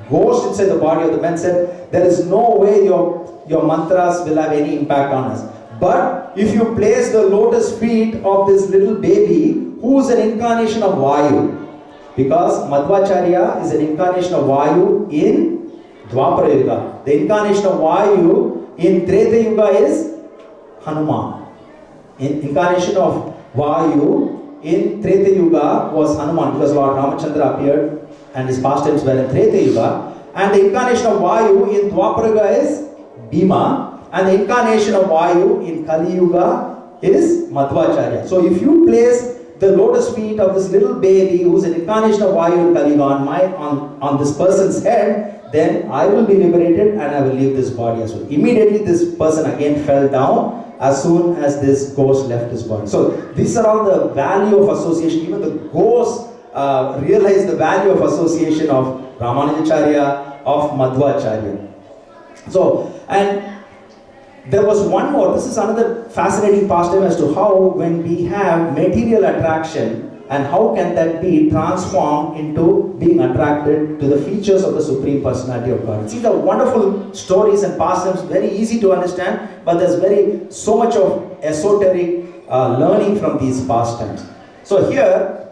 ghost inside the body of the man said, there is no way your mantras will have any impact on us. But if you place the lotus feet of this little baby, who is an incarnation of Vayu, because Madhvacharya is an incarnation of Vayu in Dwapara Yuga. The incarnation of Vayu in Treta Yuga is Hanuman. Incarnation of Vayu in Treta Yuga was Hanuman, because Lord Ramachandra appeared and his pastimes were in Treta Yuga. And the incarnation of Vayu in Dwapara Yuga is Bhima. And the incarnation of Vayu in Kali Yuga is Madhvacharya. So if you place the lotus feet of this little baby who is an incarnation of Vayu in Kali Yuga on this person's head, then I will be liberated and I will leave this body as well. Immediately this person again fell down as soon as this ghost left his body. So these are all the value of association. Even the ghosts realize the value of association of Ramanujacarya, of Madhvacharya. So, and there was one more. This is another fascinating pastime as to how, when we have material attraction, and how can that be transformed into being attracted to the features of the Supreme Personality of God. See the wonderful stories and pastimes, very easy to understand, but there's so much of esoteric learning from these pastimes. So here,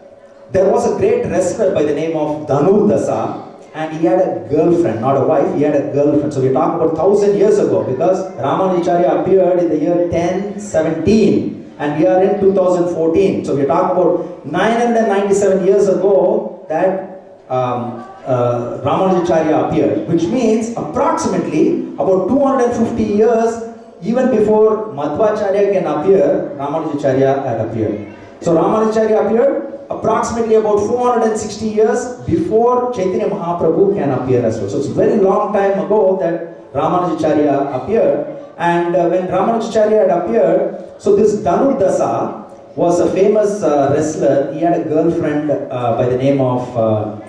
there was a great wrestler by the name of Dhanurdasa, and he had a girlfriend, not a wife, he had a girlfriend. So we're talking about 1000 years ago, because Ramanujacarya appeared in the year 1017 and we are in 2014. So we're talking about 997 years ago that Ramanujacarya appeared, which means approximately about 250 years even before Madhvacharya can appear, Ramanujacarya had appeared. So Ramanujacarya appeared approximately about 460 years before Chaitanya Mahaprabhu can appear as well. So it's a very long time ago that Ramanujacarya appeared. And when Ramanujacarya had appeared, so this Dhanurdasa was a famous wrestler. He had a girlfriend by the name of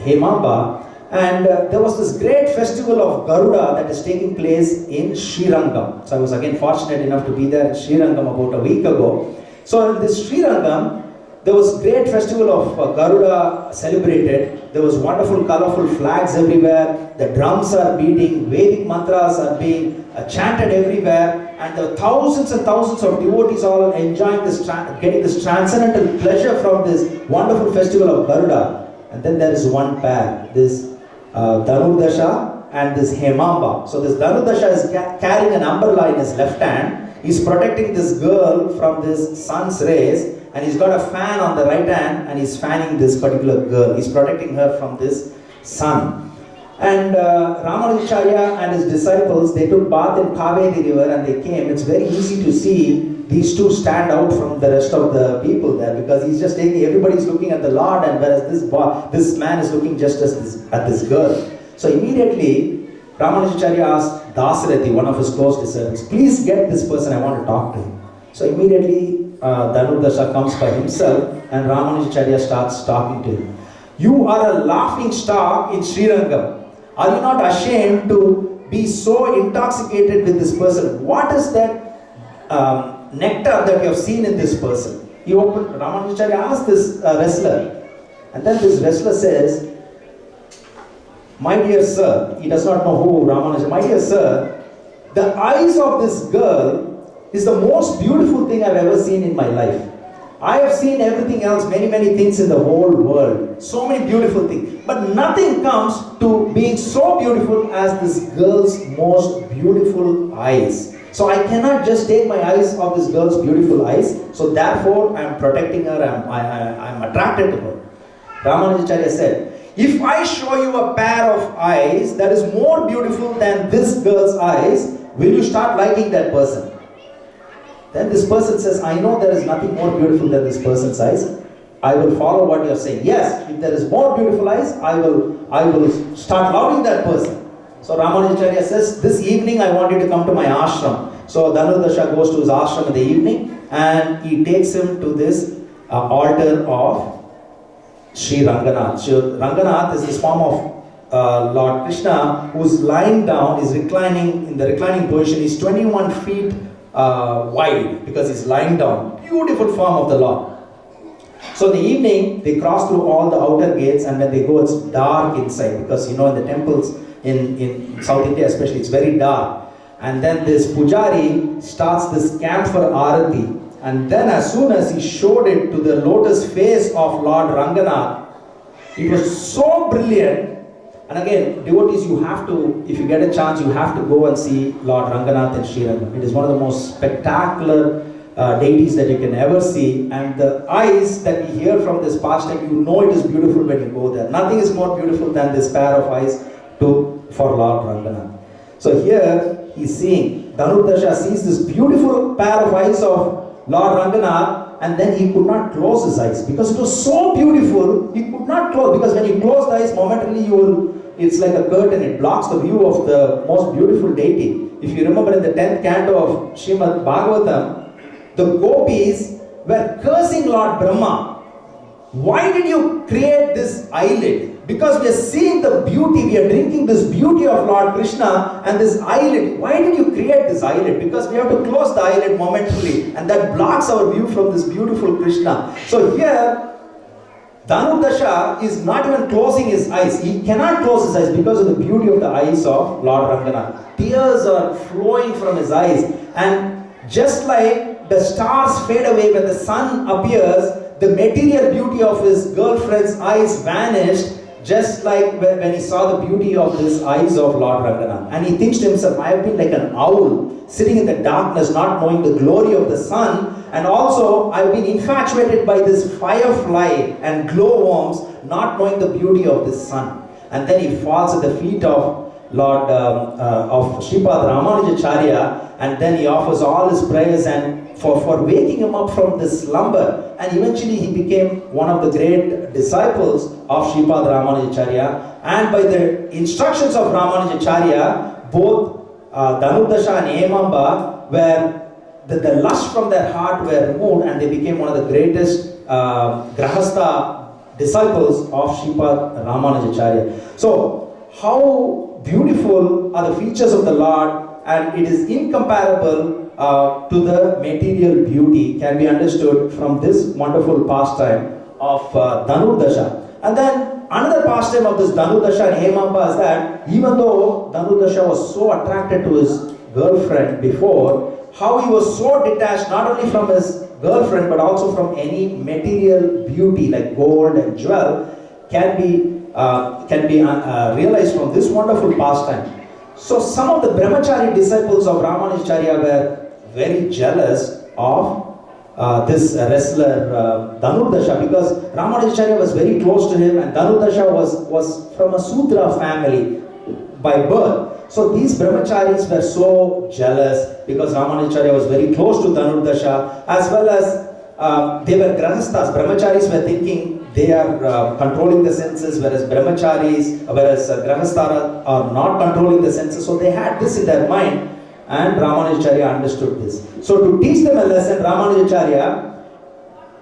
Hemamba. And there was this great festival of Garuda that is taking place in Srirangam. So I was again fortunate enough to be there in Srirangam about a week ago. So in this Srirangam, there was great festival of Garuda celebrated. There was wonderful colorful flags everywhere. The drums are beating, Vedic mantras are being chanted everywhere. And there were thousands and thousands of devotees all enjoying this, getting this transcendental pleasure from this wonderful festival of Garuda. And then there is one pair, this Dhanurdasha and this Hemamba. So this Dhanurdasha is carrying an umbrella in his left hand. He's protecting this girl from this sun's rays, and he's got a fan on the right hand and he's fanning this particular girl. He's protecting her from this sun. And Ramanujacarya and his disciples, they took bath in Kaveri river and they came. It's very easy to see these two stand out from the rest of the people there, because he's just taking, everybody's looking at the Lord, and whereas this man is looking just at this girl. So immediately Ramanujacarya asked Dasarathi, one of his close disciples, please get this person, I want to talk to him. So immediately Dhanurdasha comes by himself and Ramanujacarya starts talking to him. You are a laughing stock in Srirangam. Are you not ashamed to be so intoxicated with this person? What is that nectar that you have seen in this person? Ramanujacarya asked this wrestler, and then this wrestler says, my dear sir, he does not know who Ramanujacarya, my dear sir, the eyes of this girl is the most beautiful thing I've ever seen in my life. I have seen everything else, many things in the whole world. So many beautiful things. But nothing comes to being so beautiful as this girl's most beautiful eyes. So I cannot just take my eyes off this girl's beautiful eyes. So therefore, I am protecting her, I am attracted to her. Ramanujacarya said, if I show you a pair of eyes that is more beautiful than this girl's eyes, will you start liking that person? Then this person says, I know there is nothing more beautiful than this person's eyes. I will follow what you are saying. Yes, if there is more beautiful eyes, I will start loving that person. So Ramanujacarya says, this evening I want you to come to my ashram. So Dhanurdasha goes to his ashram in the evening and he takes him to this altar of Sri Ranganath. Sri Ranganath is this form of Lord Krishna who's lying down, is reclining in the reclining position. He's 21 feet wide because he's lying down. Beautiful form of the Lord. So in the evening, they cross through all the outer gates, and when they go, it's dark inside because in the temples in South India especially, it's very dark. And then this pujari starts this camphor arati, and then as soon as he showed it to the lotus face of Lord Ranganath, it was so brilliant. And again, devotees, you have to, if you get a chance, you have to go and see Lord Ranganath in Srirangam. It is one of the most spectacular deities that you can ever see. And the eyes that we hear from this pastime, you know it is beautiful when you go there. Nothing is more beautiful than this pair of eyes for Lord Ranganath. So here, he's seeing, Dhanurdasha sees this beautiful pair of eyes of Lord Ranganath, and then he could not close his eyes because it was so beautiful. He could not close, because when you close the eyes, momentarily it's like a curtain, it blocks the view of the most beautiful deity. If you remember in the 10th canto of Srimad Bhagavatam, the gopis were cursing Lord Brahma. Why did you create this eyelid? Because we are seeing the beauty, we are drinking this beauty of Lord Krishna and this eyelid. Why did you create this eyelid? Because we have to close the eyelid momentarily, and that blocks our view from this beautiful Krishna. So here, Dhanurdasha is not even closing his eyes. He cannot close his eyes because of the beauty of the eyes of Lord Ranganath. Tears are flowing from his eyes, and just like the stars fade away when the sun appears, the material beauty of his girlfriend's eyes vanished, just like when he saw the beauty of his eyes of Lord Ranganath. And he thinks to himself, I have been like an owl, sitting in the darkness, not knowing the glory of the sun. And also, I've been infatuated by this firefly and glowworms, not knowing the beauty of the sun. And then he falls at the feet of Lord of Sripad Ramanujacarya, and then he offers all his prayers and for waking him up from this slumber. And eventually he became one of the great disciples of Sripad Ramanujacarya. And by the instructions of Ramanujacarya, both Dhanurdasha and Hemamba the lust from their heart were removed, and they became one of the greatest Grahastha disciples of Sripad Ramanujacarya. So, how beautiful are the features of the Lord, and it is incomparable to the material beauty can be understood from this wonderful pastime of Dhanurdasha. And then another pastime of this Dhanurdasha and Hemamba is that even though Dhanurdasha was so attracted to his girlfriend before, how he was so detached not only from his girlfriend but also from any material beauty like gold and jewel can be realized from this wonderful pastime. So some of the brahmachari disciples of Ramanujacarya were very jealous of this wrestler Dhanurdasha, because Ramanujacarya was very close to him, and Dhanurdasha was from a Sudra family by birth. So these brahmacharis were so jealous because Ramanujacarya was very close to Dhanurdasha, as well as they were grahasthas. Brahmacharis were thinking they are controlling the senses, whereas grahasthas are not controlling the senses. So they had this in their mind, and Ramanujacarya understood this. So to teach them a lesson, Ramanujacarya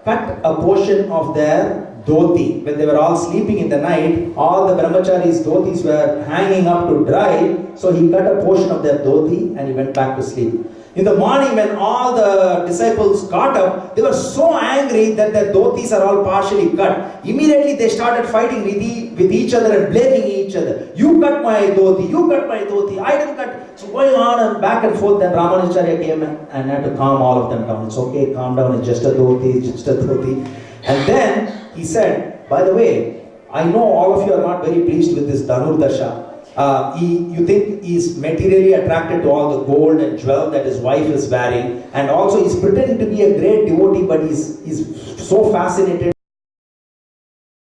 cut a portion of their dhoti. When they were all sleeping in the night, all the brahmacharis' dhotis were hanging up to dry. So he cut a portion of their dhoti and he went back to sleep. In the morning, when all the disciples got up, they were so angry that their dhotis are all partially cut. Immediately they started fighting with each other and blaming each other. You cut my dhoti, you cut my dhoti, I didn't cut. So going on and back and forth, then Ramanujacarya came and had to calm all of them down. It's okay, calm down, it's just a dhoti, it's just a dhoti. And then he said, by the way, I know all of you are not very pleased with this Dhanurdasha. You think he's materially attracted to all the gold and jewel that his wife is wearing, and also he's pretending to be a great devotee, but he's so fascinated with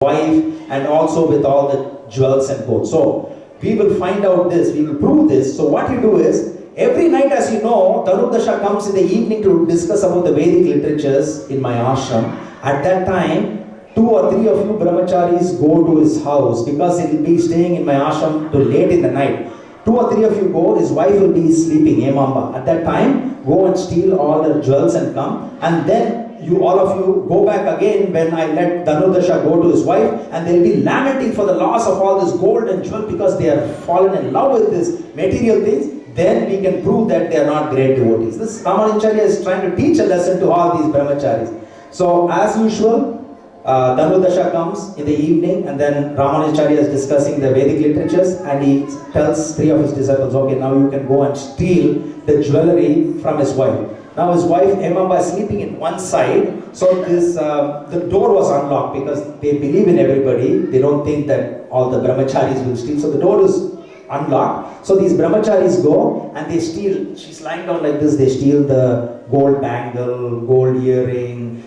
his wife and also with all the jewels and gold. So we will find out this, we will prove this. So what you do is, every night, as you know, Dhanurdasha comes in the evening to discuss about the Vedic literatures in my ashram. At that time, 2 or 3 of you brahmacharis go to his house, because he will be staying in my ashram till late in the night. 2 or 3 of you go, his wife will be sleeping, Hemamba. At that time, go and steal all the jewels and come, and then all of you go back again when I let Dhanurdasha go to his wife, and they'll be lamenting for the loss of all this gold and jewel because they are fallen in love with this material things. Then we can prove that they are not great devotees. This Ramanujacarya is trying to teach a lesson to all these brahmacharis. So as usual, Dhanurdasha comes in the evening, and then Ramanujacharya is discussing the Vedic literatures, and he tells 3 of his disciples, okay, now you can go and steal the jewelry from his wife. Now his wife Hemamba is sleeping in one side, so the door was unlocked, because they believe in everybody. They don't think that all the brahmacharis will steal, so the door is unlocked. So these brahmacharis go and they steal. She's lying down like this. They steal the gold bangle, gold earring,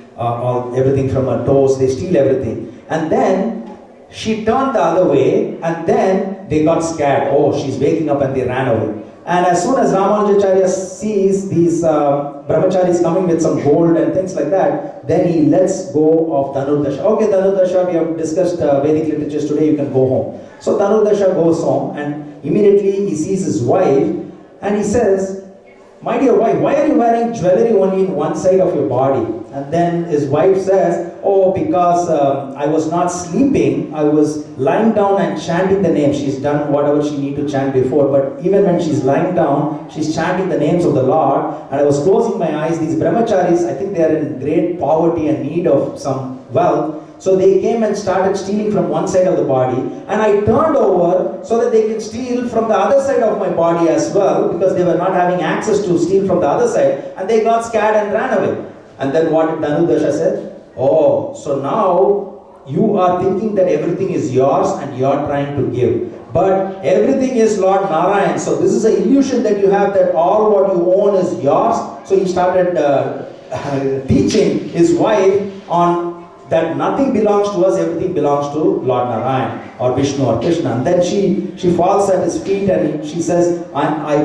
everything from her toes. They steal everything. And then she turned the other way, and then they got scared. Oh, she's waking up, and they ran away. And as soon as Ramanujacharya sees these brahmacharis coming with some gold and things like that, then he lets go of Dhanurdasha. Okay, Dhanurdasha, we have discussed Vedic literatures today, you can go home. So Dhanurdasha goes home, and immediately he sees his wife, and he says, my dear wife, why are you wearing jewelry only in one side of your body? And then his wife says, oh, because I was not sleeping, I was lying down and chanting the name. She's done whatever she need to chant before, but even when she's lying down, she's chanting the names of the Lord, and I was closing my eyes. These brahmacharis, I think they are in great poverty and need of some wealth. So they came and started stealing from one side of the body, and I turned over so that they can steal from the other side of my body as well, because they were not having access to steal from the other side, and they got scared and ran away. And then what did Dhanurdasha said? Oh, so now you are thinking that everything is yours and you are trying to give. But everything is Lord Narayan. So this is an illusion that you have, that all what you own is yours. So he started teaching his wife on that nothing belongs to us, everything belongs to Lord Narayan or Vishnu or Krishna. And then she falls at his feet, and she says, I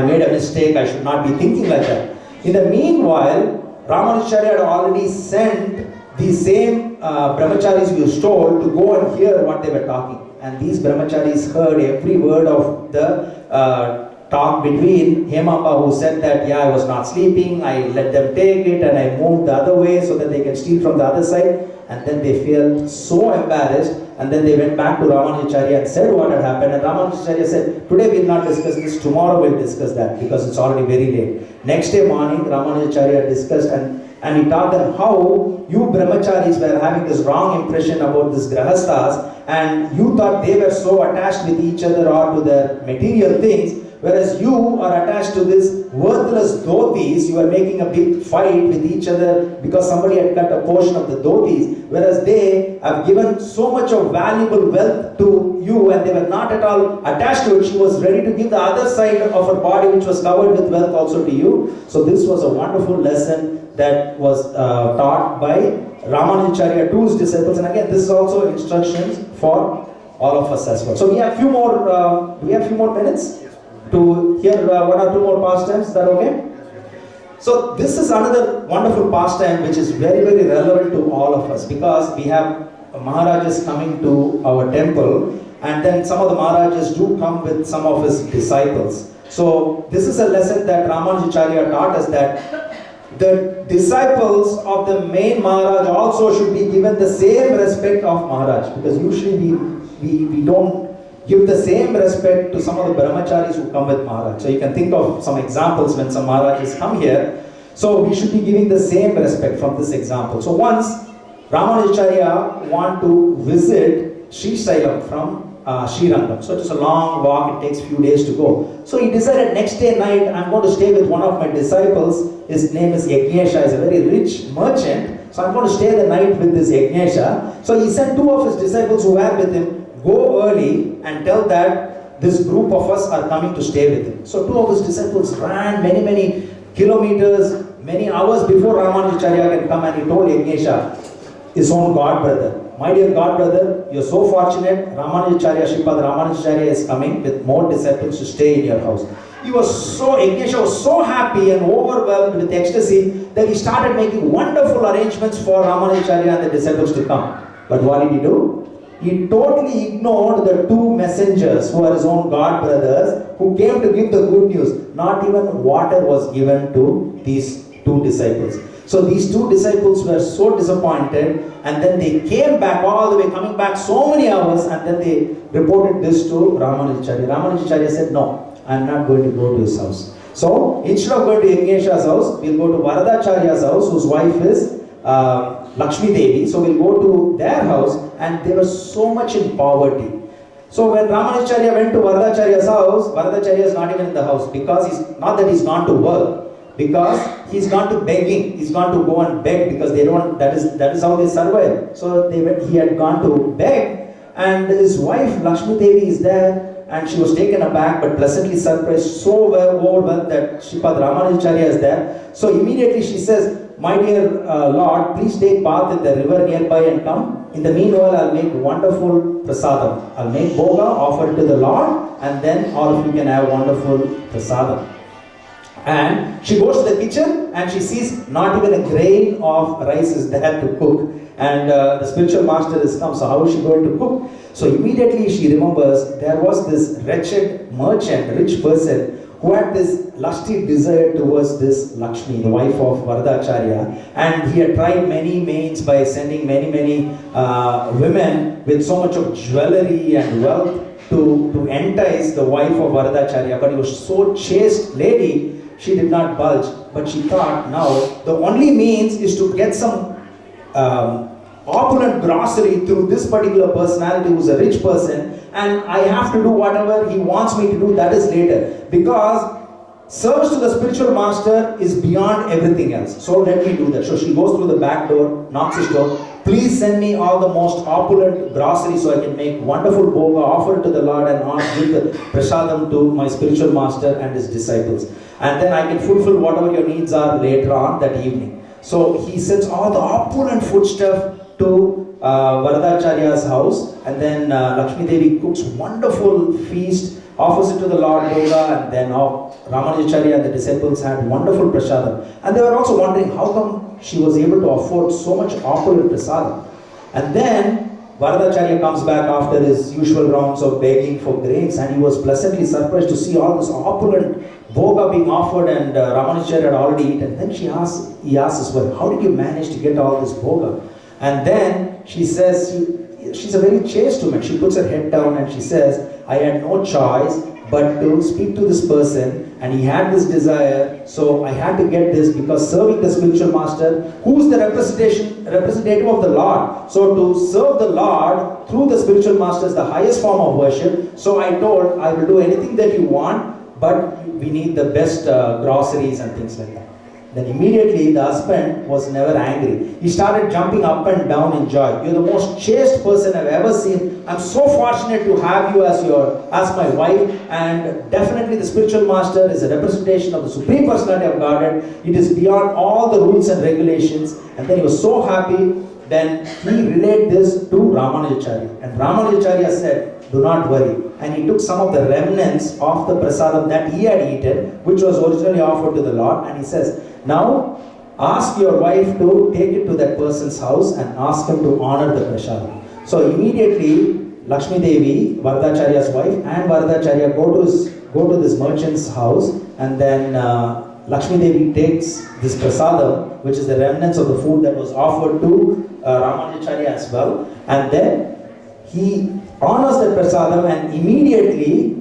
made a mistake, I should not be thinking like that. In the meanwhile, Ramanujacarya had already sent the same brahmacharis you stole to go and hear what they were talking. And these brahmacharis heard every word of the talk between Hemamba, who said that, yeah, I was not sleeping, I let them take it, and I moved the other way so that they can steal from the other side. And then they felt so embarrassed, and then they went back to Ramanujacharya and said what had happened. And Ramanujacharya said, today we will not discuss this, tomorrow we will discuss that, because it's already very late. Next day morning, Ramanujacharya discussed and he taught them how you brahmacharis were having this wrong impression about this grahasthas, and you thought they were so attached with each other or to their material things, whereas you are attached to this worthless dhotis. You are making a big fight with each other because somebody had cut a portion of the dhotis, whereas they have given so much of valuable wealth to you, and they were not at all attached to it. She was ready to give the other side of her body, which was covered with wealth, also to you. So this was a wonderful lesson that was taught by Ramanujacharya to his disciples. And again, this is also instructions for all of us as well. So we have few more. Do we have few more minutes to hear 1 or 2 more pastimes? Is that okay? So this is another wonderful pastime which is very, very relevant to all of us, because we have Maharajas coming to our temple, and then some of the Maharajas do come with some of his disciples. So this is a lesson that Ramanujacharya taught us, that the disciples of the main Maharaj also should be given the same respect of Maharaj, because usually we don't give the same respect to some of the brahmacharis who come with Maharaj. So you can think of some examples when some Maharajas come here. So we should be giving the same respect from this example. So once Ramanujacarya want to visit Sri Sailam from Srirangam. So it's a long walk, it takes a few days to go. So he decided next day night, I'm going to stay with one of my disciples. His name is Yajnesha, he's a very rich merchant. So I'm going to stay the night with this Yajnesha. So he sent two of his disciples who were with him, go early and tell that this group of us are coming to stay with him. So two of his disciples ran many kilometers, many hours before Ramanujacarya can come, and he told Yajnesha, his own god brother, my dear god brother, you're so fortunate, Ramanujacarya, Sripad Ramanujacarya is coming with more disciples to stay in your house. Yajnesha was so happy and overwhelmed with ecstasy that he started making wonderful arrangements for Ramanujacarya and the disciples to come. But what did he do? He totally ignored the two messengers who are his own god brothers who came to give the good news. Not even water was given to these two disciples. So these two disciples were so disappointed, and then they came back all the way, coming back so many hours, and then they reported this to Ramanujacarya. Ramanujacarya said, no, I'm not going to go to his house. So instead of going to Yajnesha's house, we'll go to Varadacharya's house, whose wife is Lakshmi Devi. So we'll go to their house, and they were so much in poverty. So when Ramanujacarya went to Varadacharya's house, Varadacharya is not even in the house, because he's gone to work, because he's gone to begging. He's gone to go and beg, because they don't. That is how they survive. So he had gone to beg, and his wife Lakshmi Devi is there, and she was taken aback but pleasantly surprised, so overwhelmed that Sripad Ramanujacarya is there. So immediately she says, my dear Lord, please take bath in the river nearby and come. In the meanwhile, I'll make wonderful prasadam. I'll make bhoga, offer it to the Lord, and then all of you can have wonderful prasadam. And she goes to the kitchen and she sees not even a grain of rice is there to cook. And the spiritual master has come, so how is she going to cook? So immediately she remembers there was this wretched merchant, rich person, who had this lusty desire towards this Lakshmi, the wife of Varadacharya, and he had tried many means by sending many women with so much of jewelry and wealth to entice the wife of Varadacharya, but he was so chaste lady, she did not budge. But she thought, now the only means is to get some opulent grocery through this particular personality who's a rich person, and I have to do whatever he wants me to do, that is later, because service to the spiritual master is beyond everything else. So let me do that. So she goes through the back door, knocks his door, please send me all the most opulent grocery so I can make wonderful bhoga, offer it to the Lord, and give the prasadam to my spiritual master and his disciples, and then I can fulfill whatever your needs are later on that evening. So he sends all the opulent food stuff to Varadacharya's house, and then Lakshmi Devi cooks wonderful feast, offers it to the Lord Bhoga, and then Ramanujacarya and the disciples had wonderful prasadam. And they were also wondering how come she was able to afford so much opulent prasadam. And then Varadacharya comes back after his usual rounds of begging for grains, and he was pleasantly surprised to see all this opulent bhoga being offered, and Ramanujacarya had already eaten. Then he asks his wife, how did you manage to get all this bhoga? And then she says, she's a very chaste woman. She puts her head down and she says, I had no choice but to speak to this person, and he had this desire, so I had to get this, because serving the spiritual master, who's the representative of the Lord. So to serve the Lord through the spiritual master is the highest form of worship. So I told, I will do anything that you want, but we need the best groceries and things like that. Then immediately the husband was never angry. He started jumping up and down in joy. You're the most chaste person I've ever seen. I'm so fortunate to have you as my wife, and definitely the spiritual master is a representation of the Supreme Personality of Godhead. It is beyond all the rules and regulations. And then he was so happy. Then he relayed this to Ramanujacarya. And Ramanujacarya said, do not worry. And he took some of the remnants of the prasadam that he had eaten, which was originally offered to the Lord, and he says, now ask your wife to take it to that person's house and ask him to honor the prasadam. So immediately Lakshmi Devi, Varadacharya's wife, and Varadacharya go to this merchant's house, and then Lakshmi Devi takes this prasadam, which is the remnants of the food that was offered to Ramanujacarya as well, and then he honors that prasadam, and immediately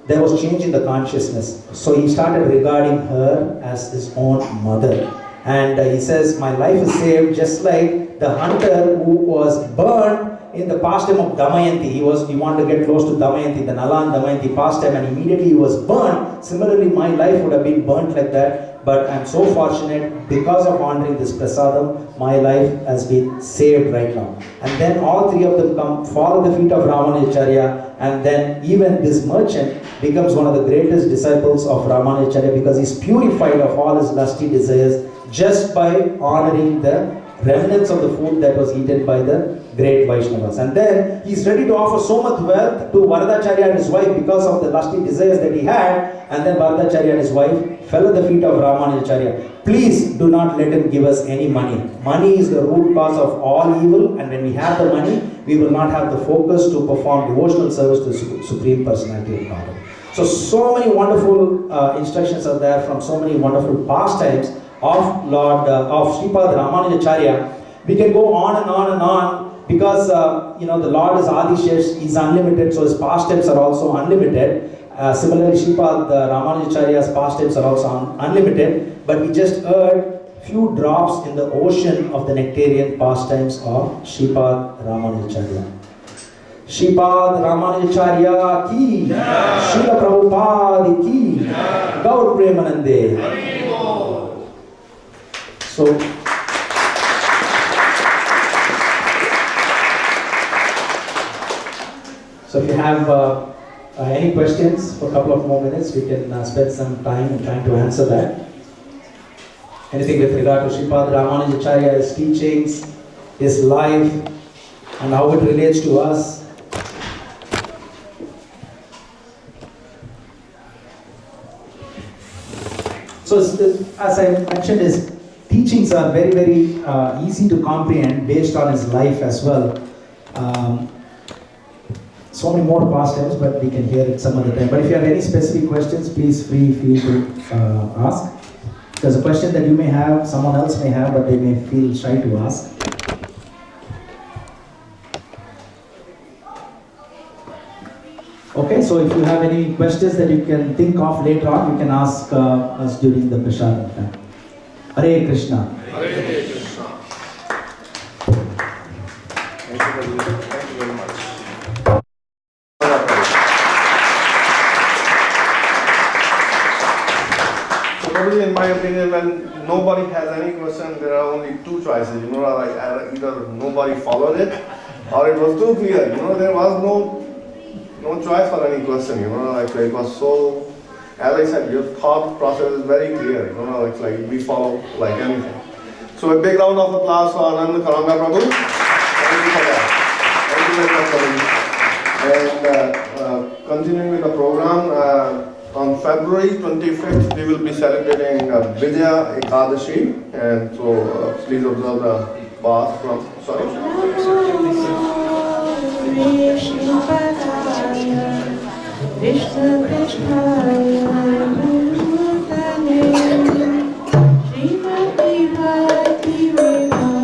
there was change in the consciousness. So he started regarding her as his own mother. And he says, my life is saved, just like the hunter who was burned in the pastime of Damayanti. He wanted to get close to Damayanti, the Nala and Damayanti pastime, and immediately he was burned. Similarly, my life would have been burnt like that, but I'm so fortunate because of honoring this prasadam, my life has been saved right now. And then all three of them come, fall at the feet of Ramanujacarya, and then even this merchant becomes one of the greatest disciples of Ramanujacarya because he's purified of all his lusty desires just by honoring the remnants of the food that was eaten by the great Vaishnavas. And then he's ready to offer so much wealth to Varadacharya and his wife because of the lusty desires that he had. And then Varadacharya and his wife fell at the feet of Ramanujacarya. Please do not let him give us any money. Money is the root cause of all evil, and when we have the money, we will not have the focus to perform devotional service to the Supreme Personality of God. So many wonderful instructions are there from so many wonderful pastimes of Sripad Ramanujacarya. We can go on and on and on because the Lord is Adishesh, He is unlimited, so His pastimes are also unlimited. Similarly, Sripad Ramanujacarya's pastimes are also unlimited, but we just heard few drops in the ocean of the nectarian pastimes of Sripad Ramanujacarya. Sripad Ramanujacarya ki, Srila Prabhupada ki, Gaur Premanande. So if you have any questions for a couple of more minutes, we can spend some time in trying to answer that. Anything with regard to Sripad Ramanujacarya, his teachings, his life, and how it relates to us. So as I mentioned, his teachings are very, very easy to comprehend based on his life as well. So many more pastimes, but we can hear it some other time. But if you have any specific questions, please feel to ask. There's a question that you may have, someone else may have, but they may feel shy to ask. Okay, so if you have any questions that you can think of later on, you can ask us during the Prashadam time. Hare Krishna. Hare Krishna. Thank you very much. So probably in my opinion, when nobody has any question, there are only two choices. Like either nobody followed it, or it was too clear. There was no choice for any question. Like it was so. As I said, your thought process is very clear. It's like we follow like anything. So a big round of applause for Anand Karanga Prabhu. Thank you for that. Thank you very much, Prabhu. And continuing with the program, on February 25th, we will be celebrating Vijaya Ekadashi. And so please observe the bath from, Krishna Krishnaya Bhutane Srimati Bhakti Vinaya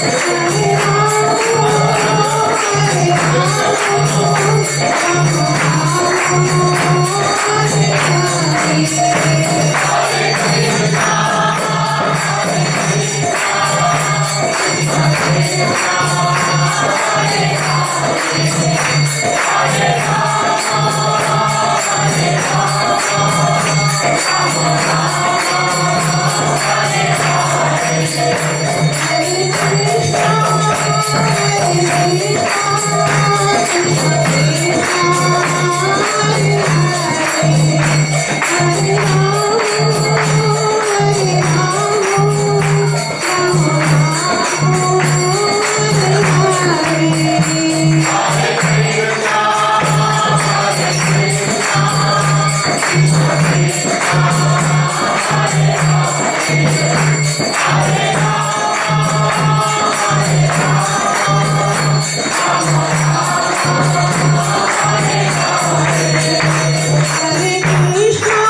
Hare Krishna,